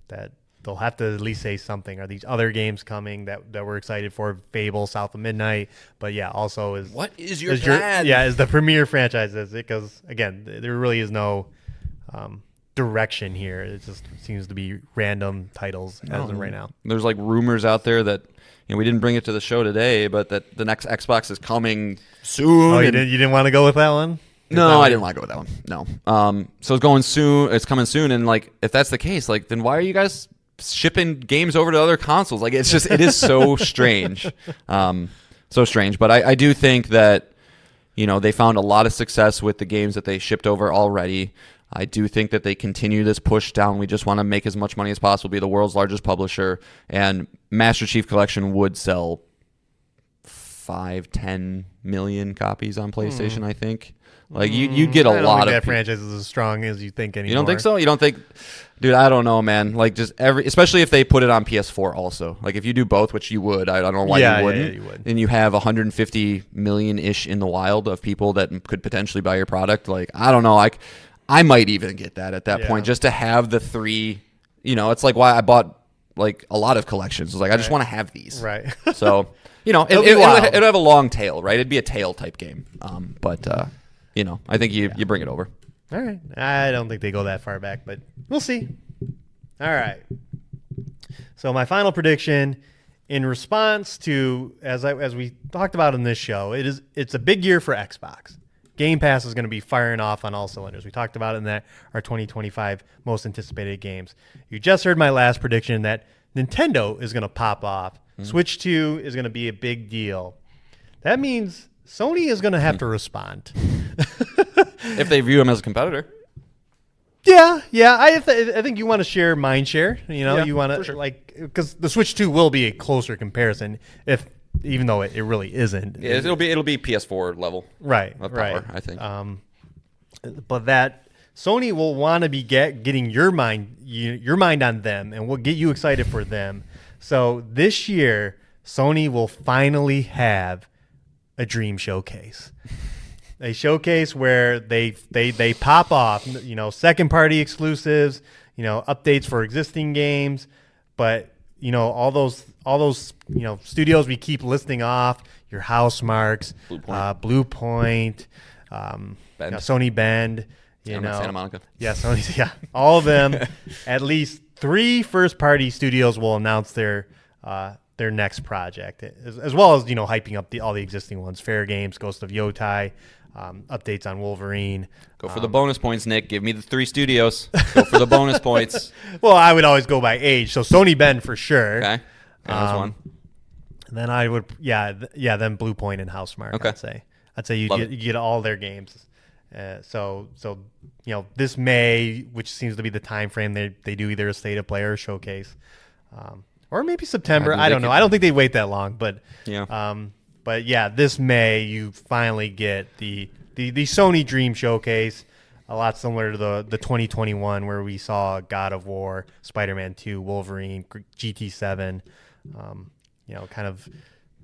[SPEAKER 4] that they'll have to at least say something. Are these other games coming that we're excited for? Fable, South of Midnight, but yeah, also
[SPEAKER 5] What is your plan?
[SPEAKER 4] is the premier franchise is it? Because again, there really is no direction here. It just seems to be random titles as of right now.
[SPEAKER 5] There's like rumors out there that we didn't bring it to the show today, but that the next Xbox is coming soon.
[SPEAKER 4] Oh, you
[SPEAKER 5] and-
[SPEAKER 4] didn't want to go with that one?
[SPEAKER 5] No, I didn't want to go with that one. No. So it's going soon. It's coming soon, and like if that's the case, like then why are you guys shipping games over to other consoles? Like it is so strange, so strange. But I do think that they found a lot of success with the games that they shipped over already. I do think that they continue this push down. We just want to make as much money as possible, be the world's largest publisher, and Master Chief Collection would sell 5-10 million copies on PlayStation. I think. Like you'd get a
[SPEAKER 4] I don't
[SPEAKER 5] lot
[SPEAKER 4] think
[SPEAKER 5] of
[SPEAKER 4] that franchise is as strong as you think anymore.
[SPEAKER 5] You don't think so? You don't think, dude? I don't know, man. Like just especially if they put it on PS4 also. Like if you do both, which you would, I don't know why you wouldn't.
[SPEAKER 4] Yeah, you would.
[SPEAKER 5] And you have 150 million ish in the wild of people that could potentially buy your product. Like I don't know. I might even get that at that point just to have the three. It's like why I bought like a lot of collections. It's like I just want to have these.
[SPEAKER 4] Right.
[SPEAKER 5] So
[SPEAKER 4] It'll
[SPEAKER 5] it'll have a long tail, right? It'd be a tail type game. But I think you bring it over.
[SPEAKER 4] All right. I don't think they go that far back, but we'll see. All right. So my final prediction, in response to as we talked about in this show, it's a big year for Xbox. Game Pass is going to be firing off on all cylinders. We talked about it in our 2025 most anticipated games. You just heard my last prediction that Nintendo is going to pop off. Switch 2 is going to be a big deal. That means Sony is going to have to respond.
[SPEAKER 5] If they view him as a competitor.
[SPEAKER 4] Yeah. I think you want to share mind share. You want to
[SPEAKER 5] sure.
[SPEAKER 4] because the Switch 2 will be a closer comparison, even though it really isn't.
[SPEAKER 5] Yeah, it'll be PS4 level.
[SPEAKER 4] Right.
[SPEAKER 5] Of power, I think.
[SPEAKER 4] But that Sony will want to be getting your mind on them, and will get you excited for them. So this year, Sony will finally have a dream showcase. A showcase where they pop off, second party exclusives, updates for existing games, but all those studios we keep listing off, your Housemarques, Blue Point, Sony Bend,
[SPEAKER 5] Santa Monica.
[SPEAKER 4] Yeah, Sony, yeah, all of them. At least 3 first party studios will announce their next project, as well as hyping up all the existing ones. Fair Games, Ghost of Yotai, updates on Wolverine.
[SPEAKER 5] Go for the bonus points, Nick. Give me the 3 studios. Go for the bonus points.
[SPEAKER 4] Well, I would always go by age, so Sony Bend for sure.
[SPEAKER 5] Okay, that's one.
[SPEAKER 4] Then I would, then Blue Point and Housemarque.
[SPEAKER 5] Okay.
[SPEAKER 4] I'd say you get all their games. So this May, which seems to be the time frame they do either a state of play or a showcase, or maybe September. I don't know. I don't think they wait that long, but But yeah, this May you finally get the Sony Dream Showcase, a lot similar to the 2021 where we saw God of War, Spider-Man 2, Wolverine, GT7. kind of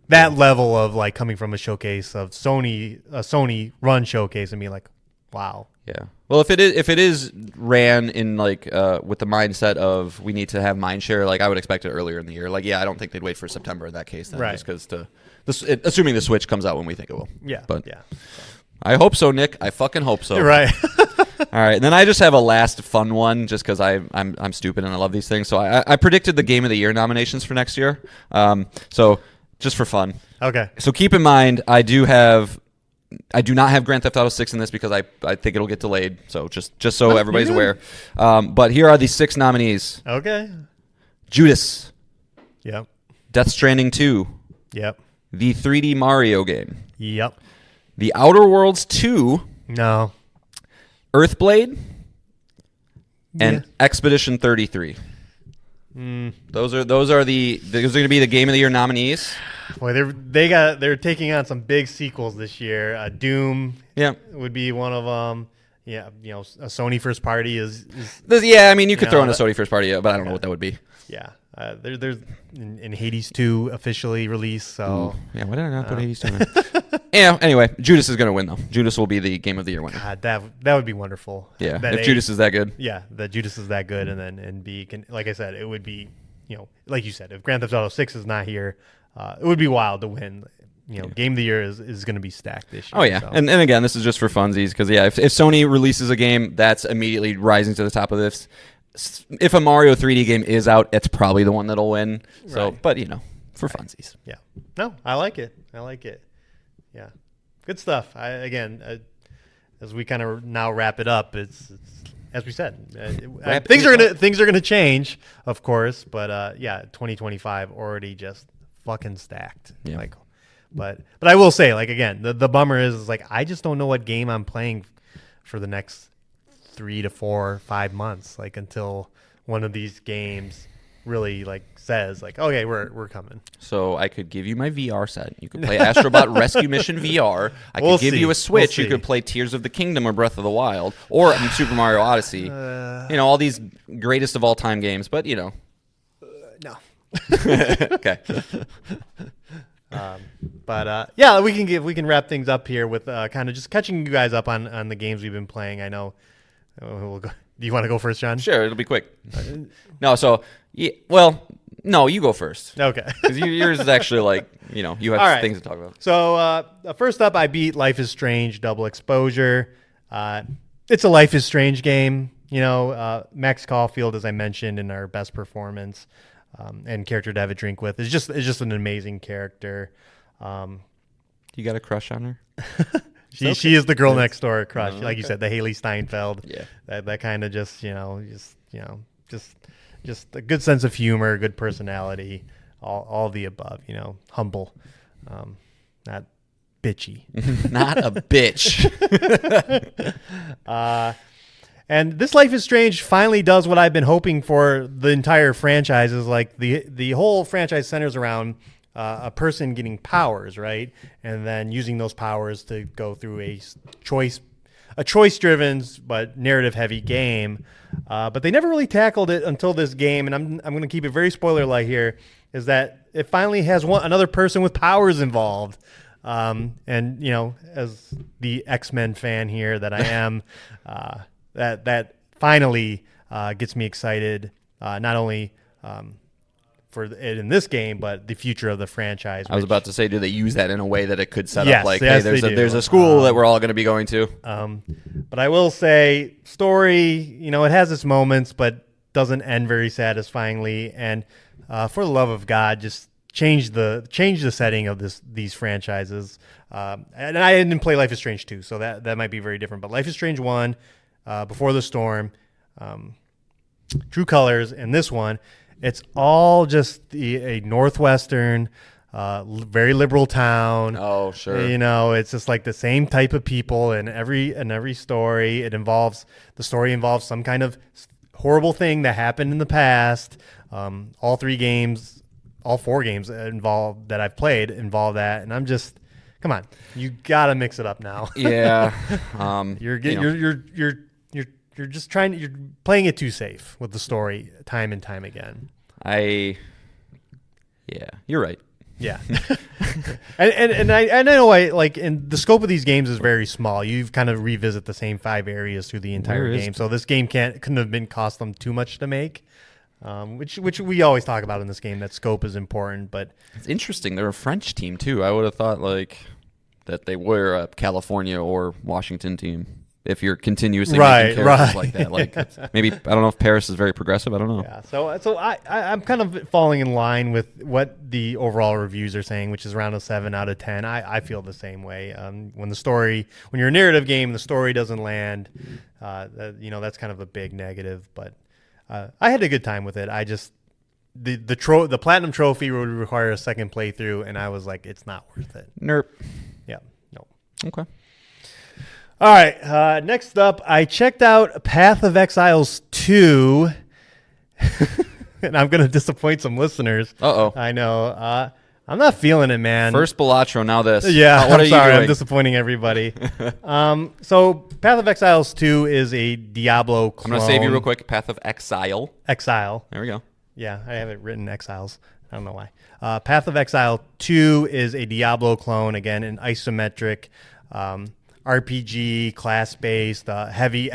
[SPEAKER 4] that level of like coming from a showcase of a Sony run showcase and being like, wow.
[SPEAKER 5] Yeah. Well, if it is ran in like with the mindset of we need to have mindshare, like I would expect it earlier in the year. Like, yeah, I don't think they'd wait for September in that case, then,
[SPEAKER 4] right?
[SPEAKER 5] Just because assuming the Switch comes out when we think it will.
[SPEAKER 4] Yeah.
[SPEAKER 5] But
[SPEAKER 4] yeah.
[SPEAKER 5] I hope so, Nick. I fucking hope so.
[SPEAKER 4] You're right.
[SPEAKER 5] All right, and then I just have a last fun one, just because I'm stupid and I love these things. So I predicted the Game of the Year nominations for next year. So just for fun.
[SPEAKER 4] Okay.
[SPEAKER 5] So keep in mind, I do not have Grand Theft Auto 6 in this because I think it'll get delayed. So just so everybody's aware. But here are the 6 nominees.
[SPEAKER 4] Okay.
[SPEAKER 5] Judas.
[SPEAKER 4] Yep.
[SPEAKER 5] Death Stranding 2.
[SPEAKER 4] Yep.
[SPEAKER 5] The 3D Mario game.
[SPEAKER 4] Yep.
[SPEAKER 5] The Outer Worlds 2.
[SPEAKER 4] No.
[SPEAKER 5] Earthblade. And
[SPEAKER 4] Yeah.
[SPEAKER 5] Expedition 33. Those are going to be the Game of the Year nominees.
[SPEAKER 4] Boy, they're taking on some big sequels this year. Doom.
[SPEAKER 5] Yeah.
[SPEAKER 4] Would be one of them. Yeah, a Sony first party is
[SPEAKER 5] Yeah, I mean, you could throw in a
[SPEAKER 4] that-
[SPEAKER 5] Sony first party, but I don't know what that would be.
[SPEAKER 4] yeah. There's in Hades 2 officially released. So
[SPEAKER 5] Yeah, why did I not put 82 in there? Yeah, anyway, Judas is going to win, though. Judas will be the Game of the Year winner.
[SPEAKER 4] God, that would be wonderful.
[SPEAKER 5] Yeah,
[SPEAKER 4] That
[SPEAKER 5] if Judas is that good.
[SPEAKER 4] Yeah, that Judas is that good, and then like I said, it would be like you said, if Grand Theft Auto 6 is not here, it would be wild to win. Game of the Year is going to be stacked this year.
[SPEAKER 5] Oh, yeah.
[SPEAKER 4] So.
[SPEAKER 5] And again, this is just for funsies because, yeah, if Sony releases a game, that's immediately rising to the top of this. If a Mario 3D game is out, it's probably the one that'll win. So,
[SPEAKER 4] Right.
[SPEAKER 5] But, for funsies.
[SPEAKER 4] Yeah. No, I like it. Yeah. Good stuff. As we kind of now wrap it up, it's as we said, things are gonna change, of course. But 2025 already just fucking stacked.
[SPEAKER 5] Yeah.
[SPEAKER 4] Like, but I will say, like again, the bummer is like I just don't know what game I'm playing for the next 3 to 4, 5 months, like until one of these games really like says like, okay, we're coming.
[SPEAKER 5] So I could give you my VR set. You could play Astrobot Rescue Mission VR. I could give you a Switch. You could play Tears of the Kingdom or Breath of the Wild or Super Mario Odyssey. All these greatest of all time games. But
[SPEAKER 4] No.
[SPEAKER 5] okay.
[SPEAKER 4] We can wrap things up here with kind of just catching you guys up on the games we've been playing. I know. We'll go. Do you want to go first, John?
[SPEAKER 5] Sure, it'll be quick. No, so no, you go first.
[SPEAKER 4] Okay.
[SPEAKER 5] Because yours is actually like you have
[SPEAKER 4] right.
[SPEAKER 5] things to talk about.
[SPEAKER 4] So first up, I beat Life is Strange Double Exposure. It's a Life is Strange game. Max Caulfield, as I mentioned in our best performance, and character to have a drink with is just an amazing character.
[SPEAKER 5] You got a crush on her?
[SPEAKER 4] She is the girl next door crush, like you said, the Haley Steinfeld.
[SPEAKER 5] Yeah.
[SPEAKER 4] That kind of just a good sense of humor, good personality, all the above. Humble, not bitchy.
[SPEAKER 5] Not a bitch.
[SPEAKER 4] And this Life is Strange finally does what I've been hoping for the entire franchise. Is like the whole franchise centers around a person getting powers, right? And then using those powers to go through a choice-driven but narrative-heavy game. But they never really tackled it until this game, and I'm going to keep it very spoiler-like here, is that it finally has another person with powers involved. And, as the X-Men fan here that I am, that finally gets me excited, not only for it in this game, but the future of the franchise.
[SPEAKER 5] I was about to say, do they use that in a way that it could set
[SPEAKER 4] Yes,
[SPEAKER 5] up like,
[SPEAKER 4] yes,
[SPEAKER 5] hey, there's
[SPEAKER 4] they
[SPEAKER 5] a
[SPEAKER 4] do.
[SPEAKER 5] school that we're all going to be going to?
[SPEAKER 4] But I will say, story, it has its moments, but doesn't end very satisfyingly. And for the love of God, just change the setting of these franchises. And I didn't play Life is Strange 2, so that might be very different. But Life is Strange 1, Before the Storm, True Colors, and this one, it's all just a Northwestern, very liberal town.
[SPEAKER 5] Oh, sure.
[SPEAKER 4] It's just like the same type of people in every story. The story involves some kind of horrible thing that happened in the past. All 4 games involved that I've played involve that, and I'm just, come on, you gotta mix it up now.
[SPEAKER 5] Yeah.
[SPEAKER 4] You're just you're playing it too safe with the story time and time again.
[SPEAKER 5] Yeah, you're right.
[SPEAKER 4] Yeah. and I know like in the scope of these games is very small. You've kind of revisit the same 5 areas through the entire game. So this game couldn't have been cost them too much to make. Which we always talk about in this game, that scope is important, but
[SPEAKER 5] It's interesting. They're a French team too. I would have thought like that they were a California or Washington team. If you're continuously making characters like that, like maybe I don't know if Paris is very progressive. I don't know.
[SPEAKER 4] yeah. So I'm kind of falling in line with what the overall reviews are saying, which is around a 7 out of 10. I feel the same way. When you're a narrative game, the story doesn't land. That's kind of a big negative. But I had a good time with it. I just the platinum trophy would require a second playthrough, and I was like, it's not worth it.
[SPEAKER 5] Nerp.
[SPEAKER 4] Yeah. No.
[SPEAKER 5] Okay.
[SPEAKER 4] All right, next up, I checked out Path of Exiles 2, and I'm going to disappoint some listeners.
[SPEAKER 5] Uh-oh.
[SPEAKER 4] I know. I'm not feeling it, man.
[SPEAKER 5] First Balatro, now this.
[SPEAKER 4] Yeah,
[SPEAKER 5] what are
[SPEAKER 4] I'm sorry.
[SPEAKER 5] you doing?
[SPEAKER 4] I'm disappointing everybody. So Path of Exiles 2 is a Diablo clone.
[SPEAKER 5] I'm going to save you real quick. Path of Exile.
[SPEAKER 4] Exile.
[SPEAKER 5] There we go.
[SPEAKER 4] Yeah, I have it written Exiles. I don't know why. Path of Exile 2 is a Diablo clone, again, an isometric RPG, class-based, heavy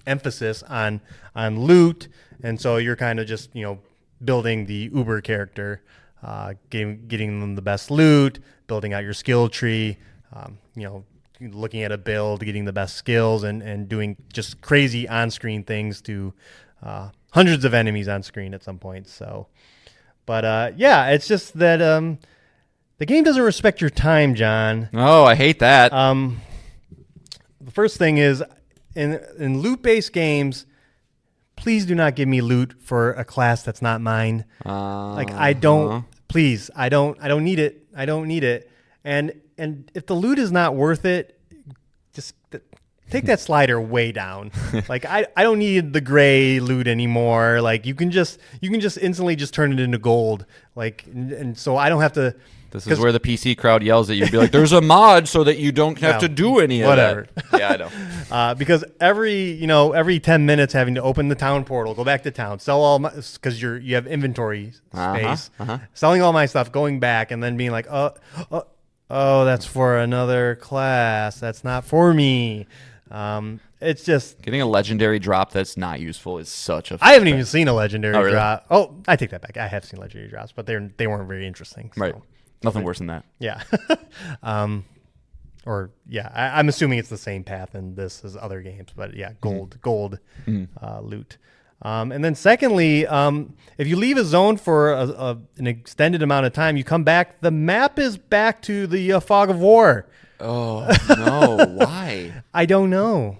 [SPEAKER 4] emphasis on loot, and so you're kind of just building the Uber character, getting them the best loot, building out your skill tree, looking at a build, getting the best skills, and doing just crazy on-screen things to hundreds of enemies on screen at some point. So, but it's just that. The game doesn't respect your time, John.
[SPEAKER 5] Oh, I hate that.
[SPEAKER 4] The first thing is, in loot-based games, please do not give me loot for a class that's not mine. I don't. Please, I don't need it. I don't need it. And if the loot is not worth it, just take that slider way down. Like I don't need the gray loot anymore. Like you can just instantly just turn it into gold. Like and so I don't have to.
[SPEAKER 5] This is where the PC crowd yells at you. Be like, "There's a mod so that you don't have to do any of
[SPEAKER 4] whatever.
[SPEAKER 5] that." Yeah, I know.
[SPEAKER 4] Because every 10 minutes having to open the town portal, go back to town, sell all my, because you have inventory space, selling all my stuff, going back, and then being like, oh, that's for another class. That's not for me. It's just
[SPEAKER 5] Getting a legendary drop that's not useful is such a.
[SPEAKER 4] I haven't even seen a legendary
[SPEAKER 5] really?
[SPEAKER 4] drop. Oh, I take that back. I have seen legendary drops, but they weren't very interesting. So.
[SPEAKER 5] Right. Nothing worse than that.
[SPEAKER 4] Yeah. I'm assuming it's the same path in this as other games, but yeah, gold loot. And then secondly, if you leave a zone for an extended amount of time, you come back, the map is back to the fog of war.
[SPEAKER 5] Oh no! Why?
[SPEAKER 4] I don't know.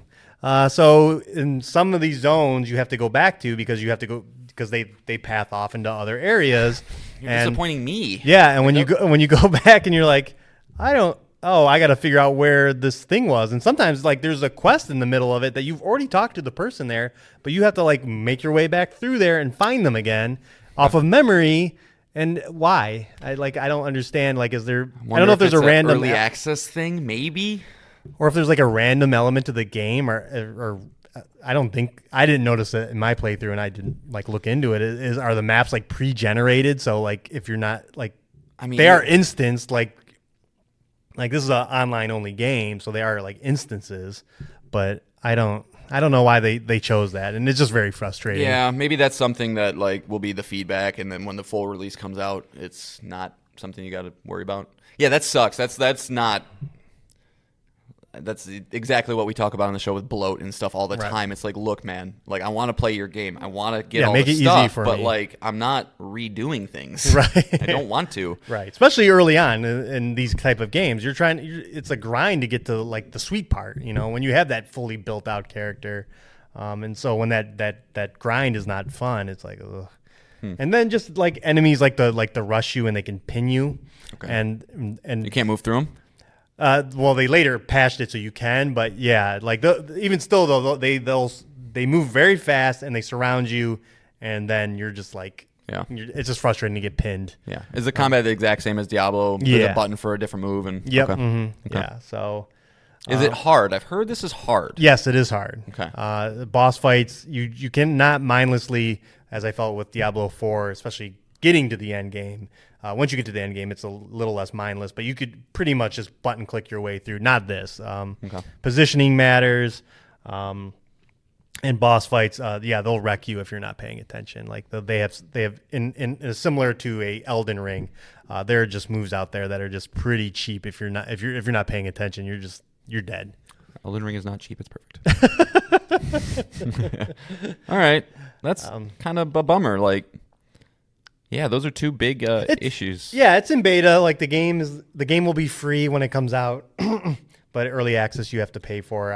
[SPEAKER 4] So in some of these zones, you have to go back to because they path off into other areas.
[SPEAKER 5] You're disappointing me.
[SPEAKER 4] Yeah, and when you go back and you're like, I got to figure out where this thing was. And sometimes like there's a quest in the middle of it that you've already talked to the person there, but you have to like make your way back through there and find them again off of memory. And why? I don't understand. Like, is there? I don't know if there's a random
[SPEAKER 5] early access thing, maybe,
[SPEAKER 4] or if there's like a random element to the game, or I don't think I didn't notice it in my playthrough, and I didn't like look into it. Are the maps like pre-generated? So like if you're not like, I mean, they are instanced. Like this is an online only game, so they are like instances. But I don't know why they chose that, and it's just very frustrating.
[SPEAKER 5] Yeah, maybe that's something that like will be the feedback, and then when the full release comes out, it's not something you got to worry about. Yeah, that sucks. That's exactly what we talk about on the show with bloat and stuff all the time. It's like, look, man, like I want to play your game. I want to get all
[SPEAKER 4] make
[SPEAKER 5] the
[SPEAKER 4] it
[SPEAKER 5] stuff,
[SPEAKER 4] easy for
[SPEAKER 5] but
[SPEAKER 4] me.
[SPEAKER 5] like I'm not redoing things.
[SPEAKER 4] Right.
[SPEAKER 5] I don't want to.
[SPEAKER 4] Right. Especially early on in these type of games, it's a grind to get to like the sweet part. When you have that fully built out character, and so when that grind is not fun, it's like, ugh. And then just like enemies like the rush you and they can pin you, and
[SPEAKER 5] You can't move through them.
[SPEAKER 4] Well, they later patched it so you can, but yeah, like even still though they move very fast and they surround you, and then you're just like, it's just frustrating to get pinned.
[SPEAKER 5] Yeah, is the combat the exact same as Diablo? With a button for a different move and
[SPEAKER 4] yep,
[SPEAKER 5] okay.
[SPEAKER 4] Mm-hmm. Yeah. So,
[SPEAKER 5] is it hard? I've heard this is hard.
[SPEAKER 4] Yes, it is hard.
[SPEAKER 5] Okay.
[SPEAKER 4] Boss fights, you cannot mindlessly, as I felt with Diablo 4, especially getting to the end game. Once you get to the end game, it's a little less mindless, but you could pretty much just button click your way through. Not this. Positioning matters. And boss fights, they'll wreck you if you're not paying attention. Like they have in similar to a Elden Ring, there are just moves out there that are just pretty cheap. If you're not paying attention, you're dead.
[SPEAKER 5] Elden Ring is not cheap. It's perfect. All right, that's kind of a bummer. Like, yeah, those are two big issues.
[SPEAKER 4] Yeah, it's in beta. Like the game will be free when it comes out, but early access you have to pay for.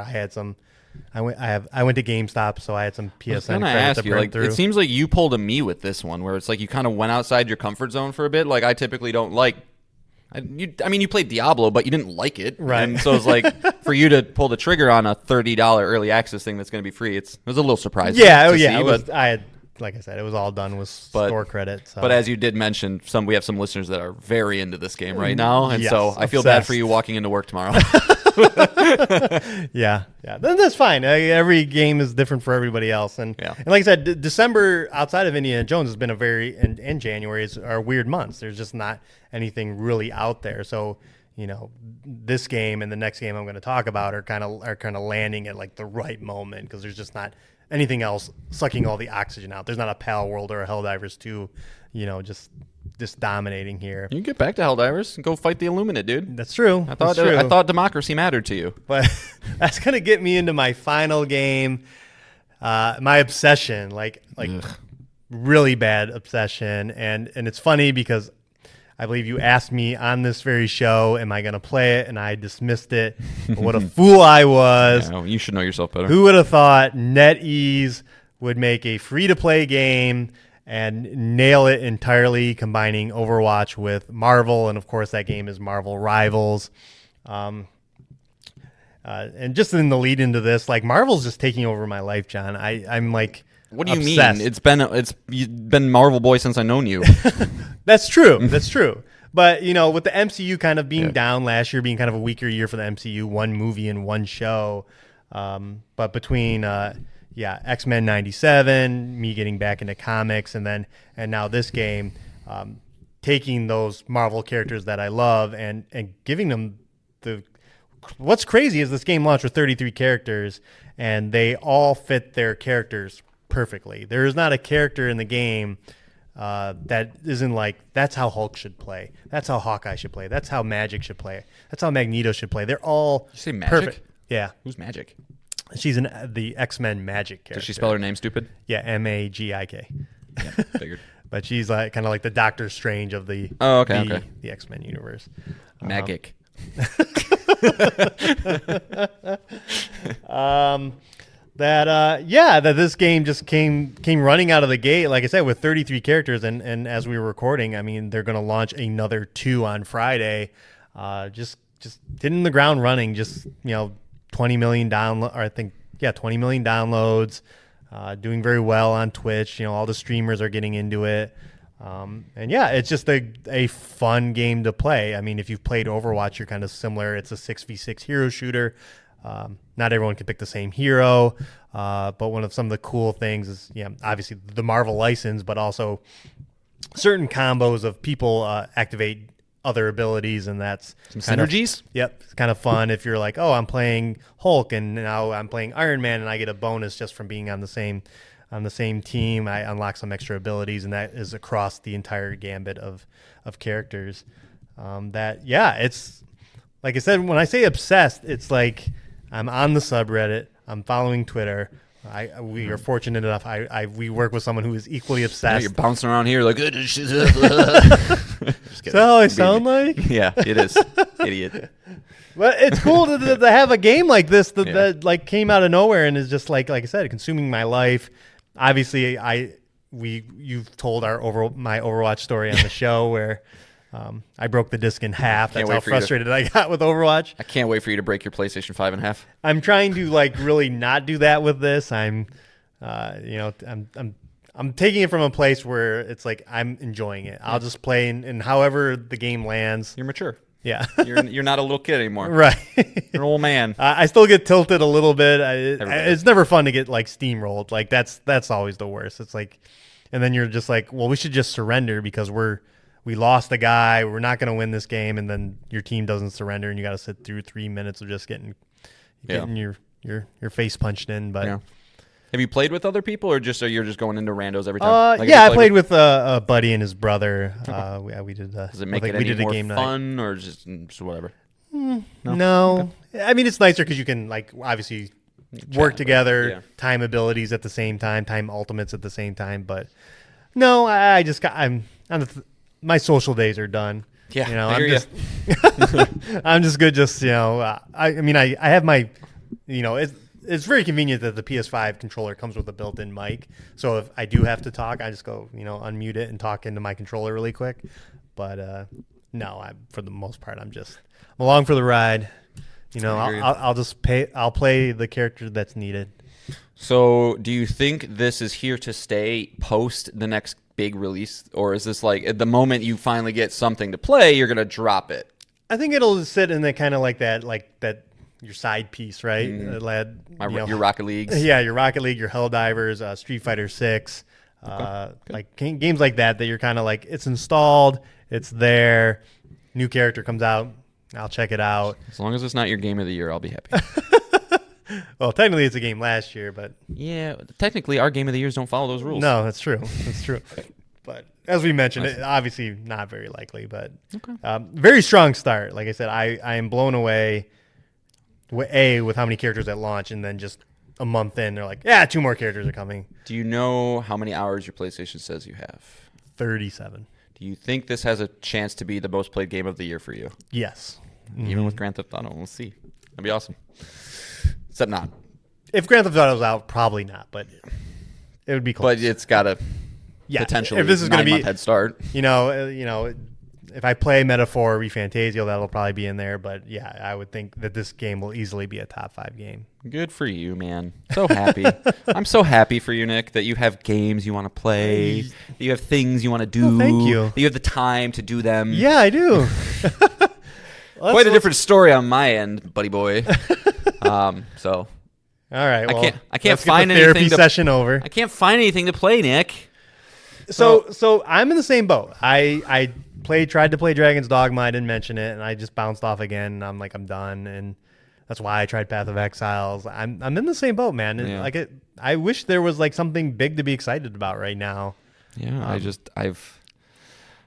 [SPEAKER 4] I went to GameStop, so I had some PSN credit to burn through.
[SPEAKER 5] It seems like you pulled a me with this one, where it's like you kind of went outside your comfort zone for a bit. Like I typically don't like. You played Diablo, but you didn't like it,
[SPEAKER 4] right?
[SPEAKER 5] And so it's like for you to pull the trigger on a $30 early access thing that's going to be free. It was a little surprising.
[SPEAKER 4] Yeah, like I said, it was all done with store credit. So.
[SPEAKER 5] But as you did mention, we have some listeners that are very into this game right now, and
[SPEAKER 4] yes,
[SPEAKER 5] so I feel bad for you walking into work tomorrow.
[SPEAKER 4] Yeah. Then that's fine. Every game is different for everybody else, and like I said, December outside of Indiana Jones has been and January are weird months. There's just not anything really out there. So this game and the next game I'm going to talk about are kind of landing at like the right moment because there's just not anything else sucking all the oxygen out. There's not a Pal World or a Helldivers 2, just dominating here.
[SPEAKER 5] You can get back to Helldivers and go fight the Illuminate, dude.
[SPEAKER 4] That's true.
[SPEAKER 5] I thought democracy mattered to you.
[SPEAKER 4] But that's gonna get me into my final game, my obsession, like really bad obsession, and it's funny because I believe you asked me on this very show, am I going to play it? And I dismissed it. What a fool I was.
[SPEAKER 5] Yeah, you should know yourself better.
[SPEAKER 4] Who would have thought NetEase would make a free-to-play game and nail it entirely, combining Overwatch with Marvel. And, of course, that game is Marvel Rivals. And just in the lead into this, like, Marvel's just taking over my life, John. I'm like...
[SPEAKER 5] What do you
[SPEAKER 4] obsessed.
[SPEAKER 5] mean? You've been Marvel boy since I known you.
[SPEAKER 4] That's true. That's true. But with the MCU kind of being down last year, being kind of a weaker year for the MCU, one movie and one show. But between X-Men 97, me getting back into comics, and now this game, taking those Marvel characters that I love and giving them what's crazy is this game launched with 33 characters, and they all fit their characters perfectly. There is not a character in the game that isn't like, that's how Hulk should play. That's how Hawkeye should play. That's how Magic should play. That's how Magneto should play. They're all
[SPEAKER 5] you say Magic?
[SPEAKER 4] Perfect. Yeah.
[SPEAKER 5] Who's Magic?
[SPEAKER 4] She's the X-Men Magic character.
[SPEAKER 5] Does she spell her name stupid?
[SPEAKER 4] Yeah, Magik.
[SPEAKER 5] Yeah, figured.
[SPEAKER 4] But she's like kind of like the Doctor Strange of the the X-Men universe.
[SPEAKER 5] Magic.
[SPEAKER 4] That this game just came running out of the gate, like I said, with 33 characters, and as we were recording, I mean, they're going to launch another 2 on Friday. Just hitting the ground running. Just 20 million downloads. Doing very well on Twitch. All the streamers are getting into it. It's just a fun game to play. I mean, if you've played Overwatch, you're kind of similar. It's a 6v6 hero shooter. Not everyone can pick the same hero, but some of the cool things is, obviously the Marvel license, but also certain combos of people activate other abilities, and that's
[SPEAKER 5] some synergies.
[SPEAKER 4] It's kind of fun if you're like, oh, I'm playing Hulk, and now I'm playing Iron Man, and I get a bonus just from being on the same team. I unlock some extra abilities, and that is across the entire gambit of characters. It's like I said, when I say obsessed, it's like I'm on the subreddit, I'm following Twitter. We are fortunate enough. We work with someone who is equally obsessed.
[SPEAKER 5] You're bouncing around here like.
[SPEAKER 4] Is that how I sound like?
[SPEAKER 5] Yeah, it is. Idiot.
[SPEAKER 4] But it's cool to have a game like this that like came out of nowhere and is just like I said, consuming my life. Obviously, you've told my Overwatch story on the show where I broke the disc in half. That's how frustrated I got with Overwatch.
[SPEAKER 5] I can't wait for you to break your PlayStation 5 in half.
[SPEAKER 4] I'm trying to like really not do that with this. I'm taking it from a place where it's like I'm enjoying it. I'll just play and however the game lands.
[SPEAKER 5] You're mature.
[SPEAKER 4] Yeah.
[SPEAKER 5] You're not a little kid anymore.
[SPEAKER 4] Right.
[SPEAKER 5] You're an old man.
[SPEAKER 4] I still get tilted a little bit. It's never fun to get like steamrolled. Like that's always the worst. It's like, and then you're just like, well, we should just surrender because we're we lost a guy, we're not going to win this game, and then your team doesn't surrender, and you got to sit through 3 minutes of just getting your face punched in. But
[SPEAKER 5] have you played with other people, or you're just going into randos every time?
[SPEAKER 4] I played with a buddy and his brother. We did.
[SPEAKER 5] Does it make it any more fun, or just whatever?
[SPEAKER 4] No. Okay. I mean, it's nicer because you can obviously work together, time abilities at the same time, time ultimates at the same time. But no, my social days are done.
[SPEAKER 5] Yeah,
[SPEAKER 4] I'm just good. I mean, I have my, it's very convenient that the PS5 controller comes with a built-in mic. So if I do have to talk, I just go, unmute it and talk into my controller really quick. But no, for the most part, I'm along for the ride. I'll play the character that's needed.
[SPEAKER 5] So do you think this is here to stay post the next big release, or is this at the moment you finally get something to play, you're going to drop it?
[SPEAKER 4] I think it'll sit in the kind of that your side piece, right?
[SPEAKER 5] Your Rocket Leagues.
[SPEAKER 4] Yeah, your Rocket League, your Helldivers, Street Fighter 6, games like that you're kind of it's installed, it's there, new character comes out, I'll check it out.
[SPEAKER 5] As long as it's not your game of the year, I'll be happy.
[SPEAKER 4] Well, technically it's a game last year, but
[SPEAKER 5] yeah, technically our game of the years don't follow those rules.
[SPEAKER 4] No, that's true. That's true. But as we mentioned, it obviously not very likely, but very strong start. Like I said, I am blown away. With how many characters at launch, and then just a month in, they're like, 2 more characters are coming.
[SPEAKER 5] Do you know how many hours your PlayStation says you have?
[SPEAKER 4] 37.
[SPEAKER 5] Do you think this has a chance to be the most played game of the year for you?
[SPEAKER 4] Yes.
[SPEAKER 5] Even with Grand Theft Auto, we'll see. That'd be awesome. Except not.
[SPEAKER 4] If Grand Theft Auto's out, probably not, but it would be close.
[SPEAKER 5] But it's got a potentially
[SPEAKER 4] if this is going to be
[SPEAKER 5] head start.
[SPEAKER 4] If I play Metaphor ReFantazio, that'll probably be in there. But yeah, I would think that this game will easily be a top 5 game.
[SPEAKER 5] Good for you, man. So happy. I'm so happy for you, Nick, that you have games you want to play, that you have things you want to do.
[SPEAKER 4] Oh, thank you.
[SPEAKER 5] That you have the time to do them.
[SPEAKER 4] Yeah, I do.
[SPEAKER 5] Quite a different story on my end, buddy boy. So.
[SPEAKER 4] All right. Well,
[SPEAKER 5] I can't
[SPEAKER 4] get
[SPEAKER 5] find
[SPEAKER 4] the therapy
[SPEAKER 5] anything
[SPEAKER 4] session over.
[SPEAKER 5] I can't find anything to play, Nick.
[SPEAKER 4] So I'm in the same boat. I tried to play Dragon's Dogma. I didn't mention it, and I just bounced off again. I'm I'm done, and that's why I tried Path of Exiles. I'm in the same boat, man.
[SPEAKER 5] Yeah.
[SPEAKER 4] I wish there was something big to be excited about right now.
[SPEAKER 5] Yeah, I've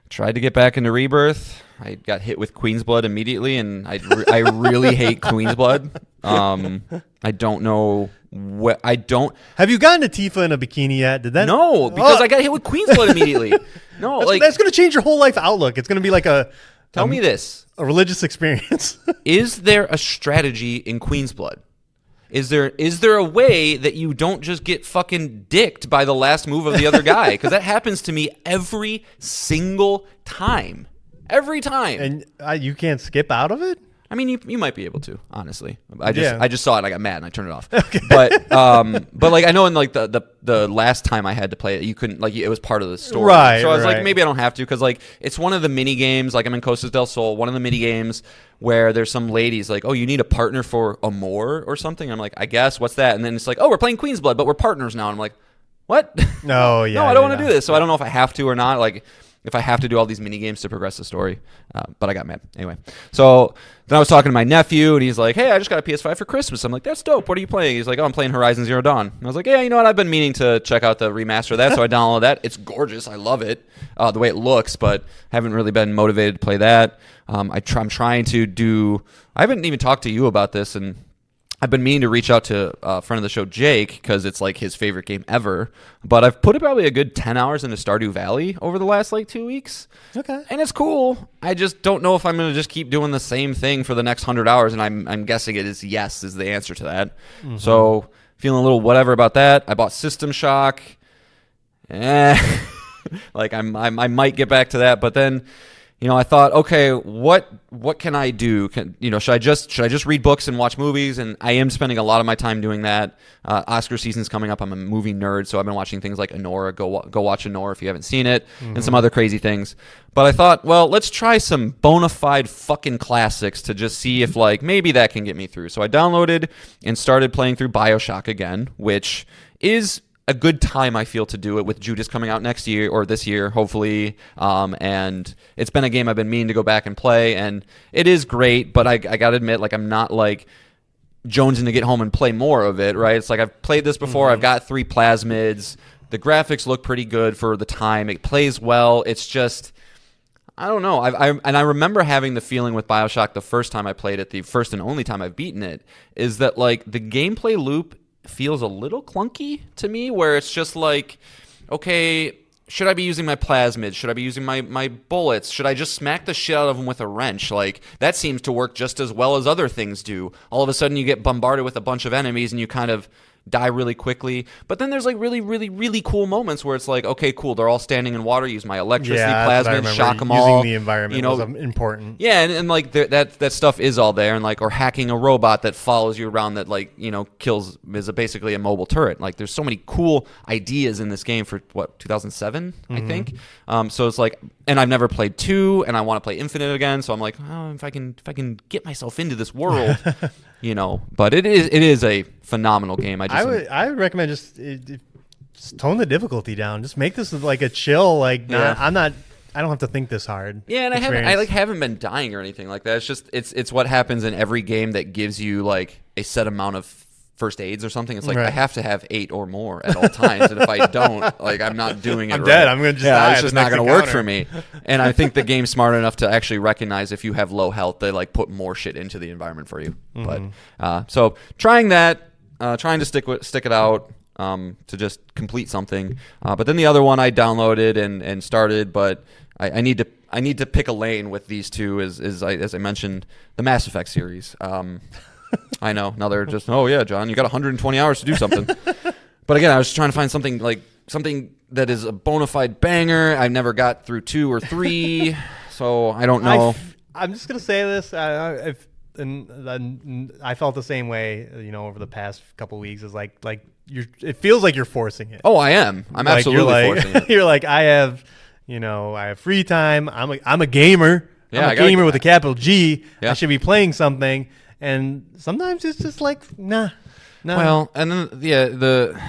[SPEAKER 5] tried to get back into Rebirth. I got hit with Queen's Blood immediately, and I really hate Queen's Blood. I don't know what I don't.
[SPEAKER 4] Have you gotten to Tifa in a bikini yet? Did that?
[SPEAKER 5] No, because I got hit with Queen's Blood immediately. No,
[SPEAKER 4] that's going to change your whole life outlook. It's going to be
[SPEAKER 5] Tell me this:
[SPEAKER 4] a religious experience.
[SPEAKER 5] Is there a strategy in Queen's Blood? Is there a way that you don't just get fucking dicked by the last move of the other guy? Because that happens to me every single time. Every time.
[SPEAKER 4] And you can't skip out of it?
[SPEAKER 5] I mean, you might be able to, honestly. I just saw it and I got mad and I turned it off.
[SPEAKER 4] Okay.
[SPEAKER 5] But I know in the last time I had to play it, you couldn't it was part of the story.
[SPEAKER 4] Right.
[SPEAKER 5] So I was like, maybe I don't have to, because it's one of the mini games. I'm in Costas del Sol, one of the mini games where there's some ladies oh, you need a partner for Amor or something. I'm like, I guess, what's that? And then it's oh, we're playing Queen's Blood, but we're partners now. And I'm like, what?
[SPEAKER 4] No, yeah.
[SPEAKER 5] No, I don't want to do this. So I don't know if I have to or not. If I have to do all these mini games to progress the story. But I got mad. Anyway. So then I was talking to my nephew, and he's like, hey, I just got a PS5 for Christmas. I'm like, that's dope. What are you playing? He's like, oh, I'm playing Horizon Zero Dawn. And I was like, yeah, you know what? I've been meaning to check out the remaster of that, so I downloaded that. It's gorgeous. I love it, the way it looks, but haven't really been motivated to play that. I'm trying to do... I haven't even talked to you about this, and I've been meaning to reach out to a friend of the show, Jake, because it's his favorite game ever. But I've put probably a good 10 hours into Stardew Valley over the last 2 weeks.
[SPEAKER 4] Okay.
[SPEAKER 5] And it's cool. I just don't know if I'm going to just keep doing the same thing for the next 100 hours. And I'm guessing it is yes is the answer to that. Mm-hmm. So feeling a little whatever about that. I bought System Shock. I might get back to that. But then... I thought, okay, what can I do? Should I just read books and watch movies? And I am spending a lot of my time doing that. Oscar season's coming up. I'm a movie nerd, so I've been watching things like Anora. Go watch Anora if you haven't seen it, and some other crazy things. But I thought, well, let's try some bona fide fucking classics to just see if maybe that can get me through. So I downloaded and started playing through Bioshock again, which is a good time, I feel, to do it with Judas coming out next year or this year, hopefully. And it's been a game I've been meaning to go back and play, and it is great, but I got to admit, like, I'm not, like, jonesing to get home and play more of it, right? It's like I've played this before. I've got 3 plasmids. The graphics look pretty good for the time. It plays well. It's just... I don't know. I remember having the feeling with Bioshock the first time I played it, the first and only time I've beaten it, is that like the gameplay loop feels a little clunky to me, where it's just like, okay, should I be using my plasmids? Should I be using my bullets? Should I just smack the shit out of them with a wrench? Like, that seems to work just as well as other things do. All of a sudden you get bombarded with a bunch of enemies and you kind of die really quickly. But then there's like really, really, really cool moments where it's like, okay, cool, they're all standing in water, use my electricity plasmid, shock them all.
[SPEAKER 4] Using the environment was important.
[SPEAKER 5] Yeah, and like that stuff is all there, and like, or hacking a robot that follows you around that, like, kills, is basically a mobile turret. Like, there's so many cool ideas in this game for 2007, I think. So it's like, and I've never played 2, and I want to play Infinite again, so I'm like, oh, if I can get myself into this world, But it is a phenomenal game.
[SPEAKER 4] I would recommend just tone the difficulty down. Just make this like a chill. Like, I don't have to think this hard.
[SPEAKER 5] Yeah, and I haven't been dying or anything like that. It's just it's what happens in every game that gives you like a set amount of first aids or something. It's like, I have to have 8 or more at all times, and if I don't, like, I'm not doing it.
[SPEAKER 4] I'm dead. I'm gonna just die.
[SPEAKER 5] It's just not gonna work for me. And I think the game's smart enough to actually recognize if you have low health, they like put more shit into the environment for you. But so trying that, trying to stick it out. To just complete something, but then the other one I downloaded and started, but I need to pick a lane with these two. As I mentioned, the Mass Effect series. I know now they're just, oh yeah, John, you got 120 hours to do something. But again, I was trying to find something that is a bona fide banger. I never got through 2 or 3, so I don't know.
[SPEAKER 4] I'm just gonna say this. And I felt the same way, over the past couple of weeks. Is like it feels like you're forcing it.
[SPEAKER 5] Oh, I am. I'm like, absolutely forcing it.
[SPEAKER 4] You're like, I have free time. I'm a gamer.
[SPEAKER 5] Yeah,
[SPEAKER 4] I'm a gamer with a capital G.
[SPEAKER 5] Yeah.
[SPEAKER 4] I should be playing something. And sometimes it's just like, nah.
[SPEAKER 5] Well, and then the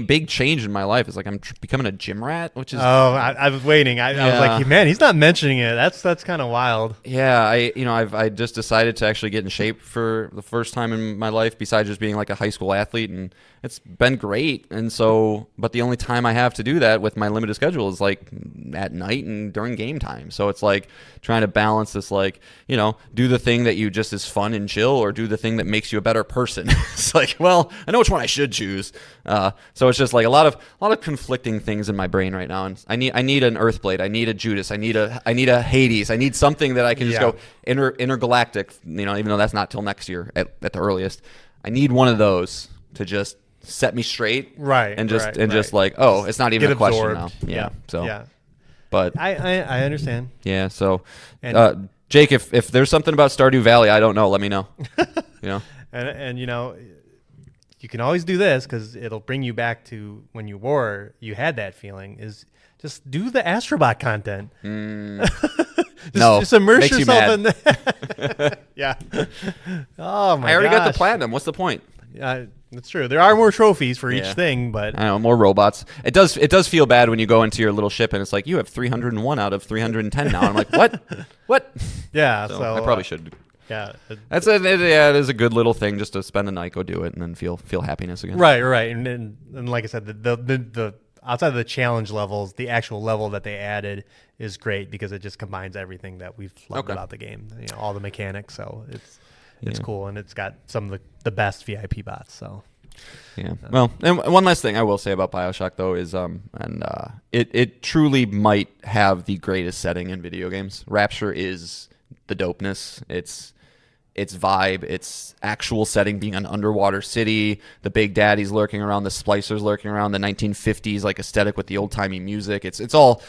[SPEAKER 5] big change in my life is like I'm becoming a gym rat, which is
[SPEAKER 4] I was waiting. I was like, man, he's not mentioning it. That's kind of wild.
[SPEAKER 5] Yeah, I just decided to actually get in shape for the first time in my life, besides just being like a high school athlete, and it's been great. And so, but the only time I have to do that with my limited schedule is like at night and during game time. So it's like trying to balance this, like, do the thing that you just is fun and chill, or do the thing that makes you a better person. It's like, well, I know which one I should choose. So it's just like a lot of conflicting things in my brain right now, and I need an Earthblade, I need a Judas, I need a Hades, I need something that I can just go intergalactic. Even though that's not till next year at the earliest, I need one of those to just set me straight,
[SPEAKER 4] right?
[SPEAKER 5] And just like, oh, it's not even a question now.
[SPEAKER 4] Yeah.
[SPEAKER 5] So
[SPEAKER 4] yeah,
[SPEAKER 5] but
[SPEAKER 4] I understand.
[SPEAKER 5] Yeah. So, Jake, if there's something about Stardew Valley I don't know, let me know.
[SPEAKER 4] And you can always do this, because it'll bring you back to when you had that feeling, is just do the Astrobot content. Just immerse yourself in that. Yeah. Oh my!
[SPEAKER 5] I already got the platinum. What's the point?
[SPEAKER 4] That's true. There are more trophies for each thing, but
[SPEAKER 5] I know, more robots. It does feel bad when you go into your little ship and it's like, you have 301 out of 310 now. I'm like, what?
[SPEAKER 4] Yeah.
[SPEAKER 5] So I probably should.
[SPEAKER 4] Yeah,
[SPEAKER 5] it is a good little thing just to spend the night, go do it, and then feel happiness again.
[SPEAKER 4] Right, and like I said, the outside of the challenge levels, the actual level that they added is great, because it just combines everything that we've loved about the game. All the mechanics, so it's cool, and it's got some of the best VIP bots. So
[SPEAKER 5] yeah. Well, and one last thing I will say about Bioshock though is it truly might have the greatest setting in video games. Rapture is the dopeness. Its vibe, its actual setting being an underwater city, the Big Daddies lurking around, the Splicers lurking around, the 1950s like aesthetic with the old timey music. It's all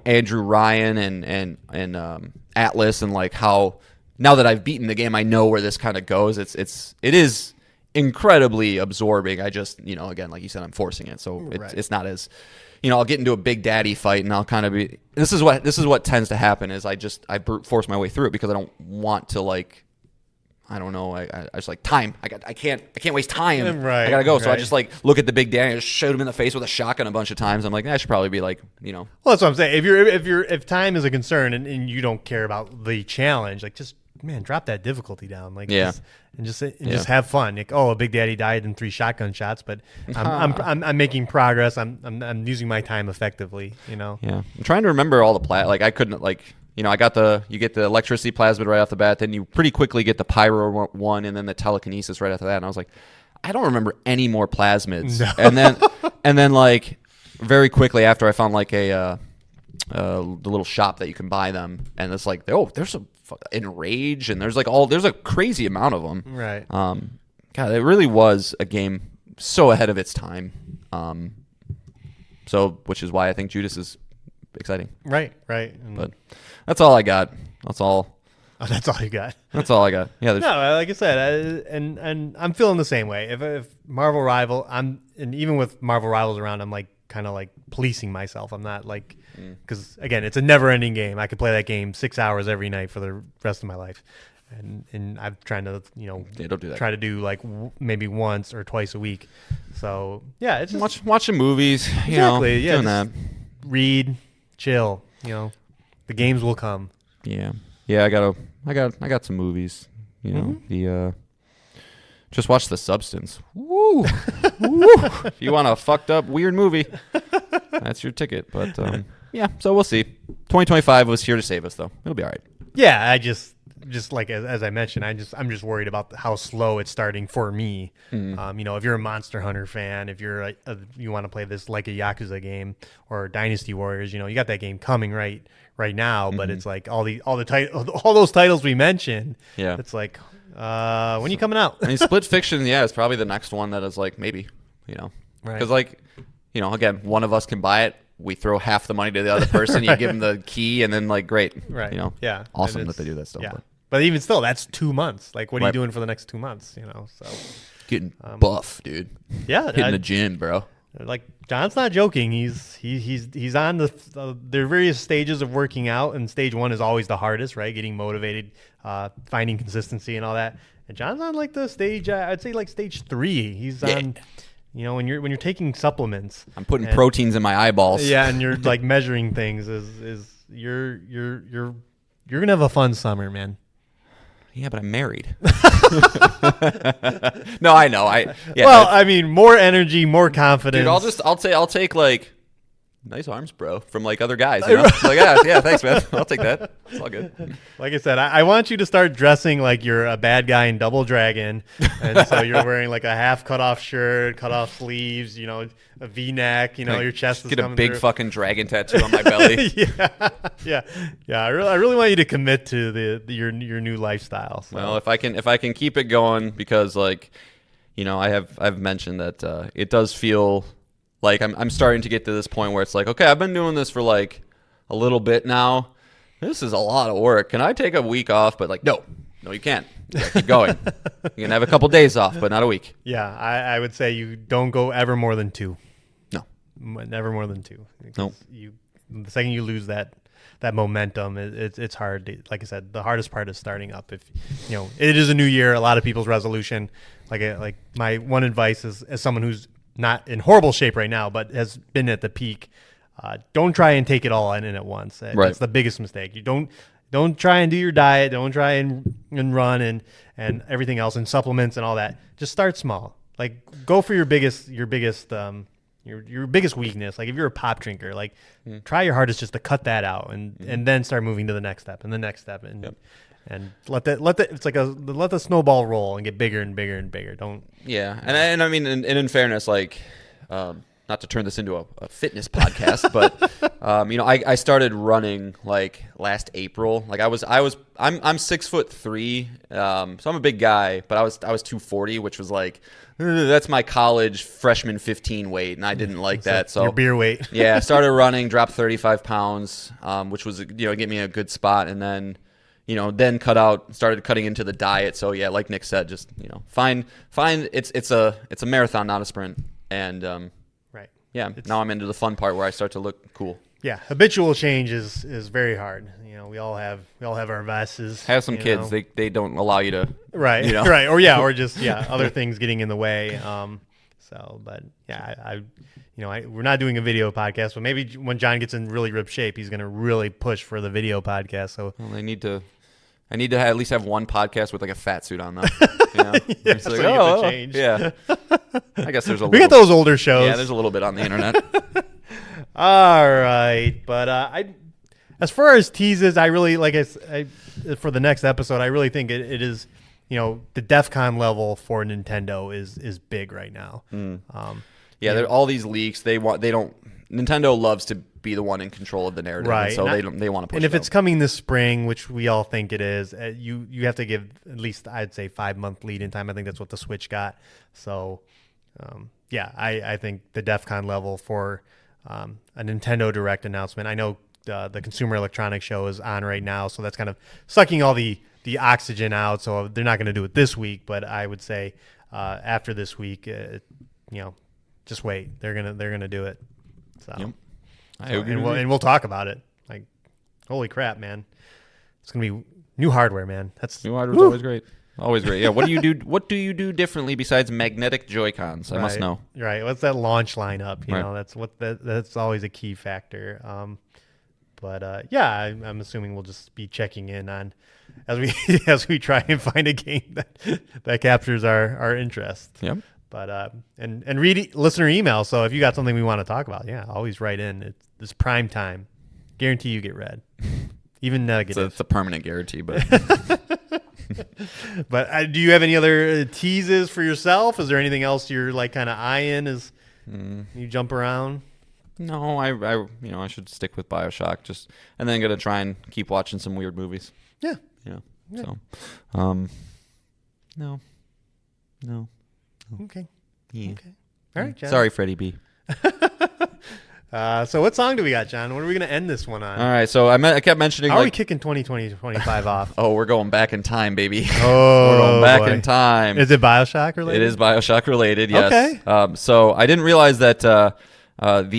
[SPEAKER 5] Andrew Ryan and Atlas, and like how now that I've beaten the game, I know where this kind of goes. It is incredibly absorbing. I just again, like you said, I'm forcing it, so it's not as I'll get into a Big Daddy fight and I'll kind of be. This is what tends to happen is I brute force my way through it, because I don't want to I don't know. I was like, time. I can't waste time.
[SPEAKER 4] Right,
[SPEAKER 5] I gotta go. So I
[SPEAKER 4] right.
[SPEAKER 5] just like look at the big daddy and just shoot him in the face with a shotgun a bunch of times. I'm like, I should probably be like,
[SPEAKER 4] Well, that's what I'm saying. If time is a concern and you don't care about the challenge, like just drop that difficulty down. Like just have fun. Like, oh, a big daddy died in 3 shotgun shots, but I'm making progress. I'm using my time effectively.
[SPEAKER 5] Yeah. I'm trying to remember all the like I couldn't like. I got you get the electricity plasmid right off the bat, then you pretty quickly get the pyro one, and then the telekinesis right after that. And I was like, I don't remember any more plasmids. No. And then like very quickly after I found like the little shop that you can buy them, and it's like, oh, there's a Enrage, and there's a crazy amount of them.
[SPEAKER 4] Right.
[SPEAKER 5] God, it really was a game so ahead of its time. Which is why I think Judas is exciting.
[SPEAKER 4] Right.
[SPEAKER 5] But that's all I got. That's all.
[SPEAKER 4] Oh, that's all you got.
[SPEAKER 5] That's all I got. Yeah.
[SPEAKER 4] No, like I said, and I'm feeling the same way. If Marvel Rival, and even with Marvel Rivals around, I'm like kind of like policing myself. I'm not like, because again, it's a never-ending game. I could play that game 6 hours every night for the rest of my life, and I'm trying to
[SPEAKER 5] don't do that.
[SPEAKER 4] Try to do like maybe once or twice a week. So yeah, it's just
[SPEAKER 5] watching movies.
[SPEAKER 4] Exactly.
[SPEAKER 5] Doing that.
[SPEAKER 4] Read, chill. The games will come.
[SPEAKER 5] Yeah. Yeah, I got some movies. Just watch The Substance. Woo! Woo! If you want a fucked up weird movie, that's your ticket. But yeah, so we'll see. 2025 was here to save us, though. It'll be all right.
[SPEAKER 4] Yeah, I just like as I mentioned, I'm just worried about how slow it's starting for me. If you're a Monster Hunter fan, if you're you want to play this like a Yakuza game or Dynasty Warriors, you got that game coming right now. But it's like all those titles we mentioned.
[SPEAKER 5] Yeah,
[SPEAKER 4] it's like when are you coming out?
[SPEAKER 5] I mean, Split Fiction, yeah, is probably the next one that is like maybe,
[SPEAKER 4] right?
[SPEAKER 5] Because like, again, one of us can buy it. We throw half the money to the other person. You give them the key, and then like, great,
[SPEAKER 4] right?
[SPEAKER 5] Yeah, awesome that they do that stuff.
[SPEAKER 4] Yeah. But even still, that's 2 months. Like, what are you doing for the next 2 months? So
[SPEAKER 5] getting buff, dude.
[SPEAKER 4] Yeah,
[SPEAKER 5] hitting the gym, bro.
[SPEAKER 4] Like John's not joking. He's on the various stages of working out, and stage 1 is always the hardest, right? Getting motivated, finding consistency, and all that. And John's on like the stage. I'd say like stage 3. He's on. When you're taking supplements,
[SPEAKER 5] I'm putting proteins in my eyeballs.
[SPEAKER 4] Yeah, and you're like measuring things. You're gonna have a fun summer, man.
[SPEAKER 5] Yeah, but I'm married. No, I know.
[SPEAKER 4] I mean, more energy, more confidence.
[SPEAKER 5] Dude, I'll take like nice arms, bro, from like other guys. Like, yeah, thanks, man. I'll take that. It's all good.
[SPEAKER 4] Like I said, I want you to start dressing like you're a bad guy in Double Dragon, and so you're wearing like a half cut off shirt, cut off sleeves, a V-neck, your chest is
[SPEAKER 5] get a
[SPEAKER 4] coming
[SPEAKER 5] big
[SPEAKER 4] through.
[SPEAKER 5] Fucking dragon tattoo on my belly.
[SPEAKER 4] yeah. I really want you to commit to your new lifestyle. So.
[SPEAKER 5] Well, if I can keep it going, because like, I've mentioned that it does feel like I'm starting to get to this point where it's like, okay, I've been doing this for like a little bit now. This is a lot of work. Can I take a week off? But like, no, you can't. You gotta keep going. You can have a couple days off, but not a week.
[SPEAKER 4] Yeah, I would say you don't go ever more than 2.
[SPEAKER 5] No,
[SPEAKER 4] never more than 2.
[SPEAKER 5] No,
[SPEAKER 4] the second you lose that momentum, it's hard. Like I said, the hardest part is starting up. If it is a new year, a lot of people's resolution. Like my one advice is, as someone who's not in horrible shape right now, but has been at the peak, don't try and take it all in at once.
[SPEAKER 5] Right.
[SPEAKER 4] That's the biggest mistake. You don't try and do your diet. Don't try and run and everything else and supplements and all that. Just start small. Like, go for your biggest weakness. Like, if you're a pop drinker, like try your hardest just to cut that out and then start moving to the next step and the next step and let the snowball roll and get bigger and bigger and bigger.
[SPEAKER 5] And I mean, in fairness, like, not to turn this into a fitness podcast, but I started running like last April. Like I'm 6'3", so I'm a big guy, but I was 240, which was like, that's my college freshman 15 weight, and I didn't like that. So
[SPEAKER 4] your beer weight.
[SPEAKER 5] Yeah, I started running, dropped 35 pounds, which was get me a good spot, and then then started cutting into the diet. So yeah, like Nick said, just find it's a marathon, not a sprint, and. Right. Yeah. Now I'm into the fun part where I start to look cool.
[SPEAKER 4] yeah, habitual change is very hard. You know, we all have our vices.
[SPEAKER 5] Have some
[SPEAKER 4] you
[SPEAKER 5] kids.
[SPEAKER 4] know.
[SPEAKER 5] They don't allow you to.
[SPEAKER 4] Right,
[SPEAKER 5] You know?
[SPEAKER 4] right, or just other things getting in the way. But yeah, we're not doing a video podcast, but maybe when John gets in really ripped shape, he's gonna really push for the video podcast. So
[SPEAKER 5] Well, I need to at least have one podcast with like a fat suit on, though. You know?
[SPEAKER 4] yeah,
[SPEAKER 5] It's
[SPEAKER 4] so
[SPEAKER 5] like,
[SPEAKER 4] you get to change.
[SPEAKER 5] Yeah. I guess there's a
[SPEAKER 4] We
[SPEAKER 5] little.
[SPEAKER 4] got those older shows.
[SPEAKER 5] Yeah, there's a little bit on the internet.
[SPEAKER 4] All right, but as far as teases, I really for the next episode, I really think it is, the DEF CON level for Nintendo is big right now.
[SPEAKER 5] Yeah, there all these leaks. Nintendo loves to be the one in control of the narrative,
[SPEAKER 4] Right.
[SPEAKER 5] and so they want to push.
[SPEAKER 4] And if
[SPEAKER 5] it
[SPEAKER 4] it's coming this spring, which we all think it is, you have to give at least, I'd say, 5-month lead in time. I think that's what the Switch got. So, I think the DEF CON level for a Nintendo Direct announcement. I know the Consumer Electronics Show is on right now, so that's kind of sucking all the oxygen out. So they're not going to do it this week, but I would say after this week, just wait. They're gonna do it. So.
[SPEAKER 5] Yep.
[SPEAKER 4] And we'll talk about it. Like, holy crap, man! It's gonna be new hardware, man. That's
[SPEAKER 5] New hardware's always great. Always great. Yeah. What do you do? What do you do differently besides magnetic Joy-Cons? I must know.
[SPEAKER 4] Right. What's that launch lineup? You
[SPEAKER 5] Right.
[SPEAKER 4] know, that's always a key factor. I'm assuming we'll just be checking in on as we try and find a game that captures our interest.
[SPEAKER 5] Yep.
[SPEAKER 4] But and read listener email. So if you got something we want to talk about, always write in. It's prime time. Guarantee you get read, even negative.
[SPEAKER 5] It's a permanent guarantee, but
[SPEAKER 4] But do you have any other teases for yourself? Is there anything else you're like kind of eyeing as you jump around?
[SPEAKER 5] no, I should stick with Bioshock and then gonna try and keep watching some weird movies.
[SPEAKER 4] Yeah.
[SPEAKER 5] Yeah.
[SPEAKER 4] Yeah.
[SPEAKER 5] So, no.
[SPEAKER 4] Okay.
[SPEAKER 5] Yeah.
[SPEAKER 4] Okay. All right, John.
[SPEAKER 5] Sorry, Freddie B.
[SPEAKER 4] So what song do we got, John? What are we going to end this one on?
[SPEAKER 5] All right, so I kept mentioning
[SPEAKER 4] How are we
[SPEAKER 5] like,
[SPEAKER 4] kicking 2020 25 off?
[SPEAKER 5] oh, we're going back in time, baby.
[SPEAKER 4] Oh,
[SPEAKER 5] We're going back
[SPEAKER 4] boy.
[SPEAKER 5] in time.
[SPEAKER 4] Is it Bioshock related?
[SPEAKER 5] It is Bioshock related, yes.
[SPEAKER 4] Okay.
[SPEAKER 5] So I didn't realize that the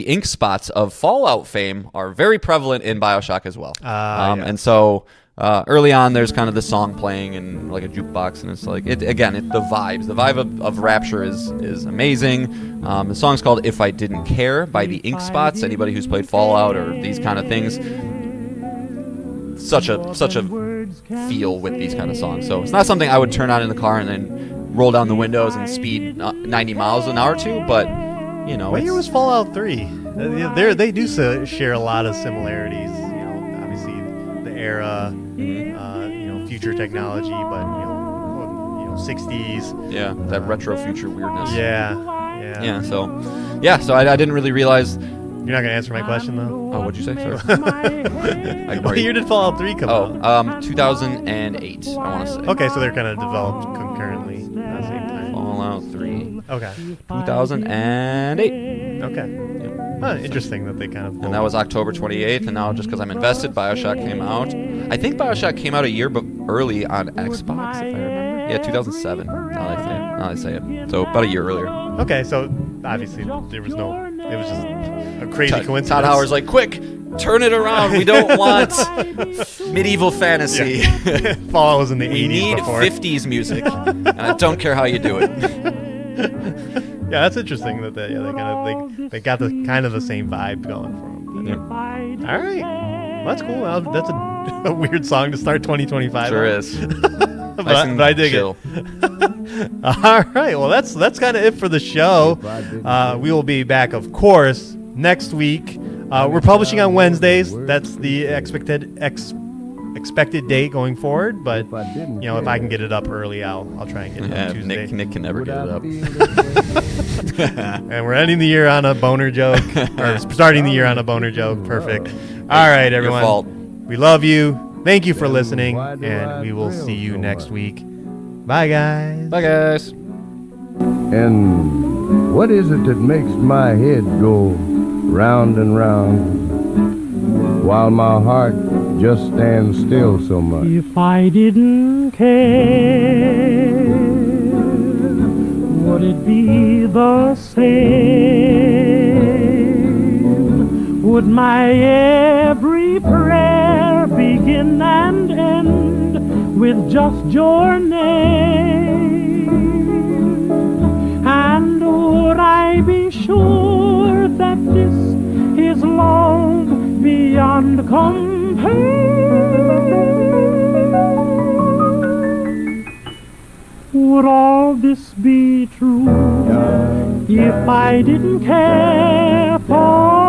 [SPEAKER 5] ink spots of Fallout fame are very prevalent in Bioshock as well.
[SPEAKER 4] Yes.
[SPEAKER 5] And so early on, there's kind of the song playing and like a jukebox, and it's like the vibes. The vibe of Rapture is amazing. The song's called "If I Didn't Care" by the Ink Spots. Anybody who's played Fallout or these kind of things, such a feel with these kind of songs. So it's not something I would turn on in the car and then roll down the windows and speed 90 miles an hour to, but
[SPEAKER 4] What year was Fallout 3? They do share a lot of similarities. Obviously the era, future technology, but 60s.
[SPEAKER 5] Yeah, that retro future weirdness.
[SPEAKER 4] Yeah.
[SPEAKER 5] So I didn't really realize.
[SPEAKER 4] You're not gonna answer my question though.
[SPEAKER 5] Oh, what'd you say? Sorry.
[SPEAKER 4] What year did Fallout 3 come out?
[SPEAKER 5] 2008. I want to say.
[SPEAKER 4] Okay, so they're kind of developed concurrently at the same time.
[SPEAKER 5] Fallout 3.
[SPEAKER 4] Okay.
[SPEAKER 5] 2008.
[SPEAKER 4] Okay. Huh, interesting that they kind of.
[SPEAKER 5] And that was October 28th, and now just because I'm invested, Bioshock came out. I think Bioshock came out a year early on Xbox, if I remember. Yeah, 2007. Now that I say it. So about a year earlier.
[SPEAKER 4] Okay, so obviously there was no. It was just a crazy coincidence.
[SPEAKER 5] Todd Howard's like, quick, turn it around. We don't want medieval fantasy.
[SPEAKER 4] Yeah. Fallout was in the 80s
[SPEAKER 5] We need
[SPEAKER 4] before.
[SPEAKER 5] 50s music, and I don't care how you do it.
[SPEAKER 4] Yeah, that's interesting that they got the kind of the same vibe going for them.
[SPEAKER 5] Yeah.
[SPEAKER 4] All right, well, that's cool. Well, that's a weird song to start 2025.
[SPEAKER 5] Sure
[SPEAKER 4] on.
[SPEAKER 5] is.
[SPEAKER 4] but I dig it. All right, well that's kind of it for the show. We will be back, of course, next week. We're publishing on Wednesdays. That's the expected date going forward. But if I can get it up early, I'll try and get it up Tuesday.
[SPEAKER 5] Nick can never get it up.
[SPEAKER 4] And we're ending the year on a boner joke, or starting the year on a boner joke. Perfect. All right, everyone.
[SPEAKER 5] Your fault.
[SPEAKER 4] We love you. Thank you for listening, and we will see you next week. Bye, guys.
[SPEAKER 5] Bye, guys.
[SPEAKER 6] And what is it that makes my head go round and round while my heart just stands still so much?
[SPEAKER 7] If I didn't care, would it be the same? Would would my every prayer begin and end with just your name? And would I be sure that this is love beyond compare? Would all this be true if I didn't care for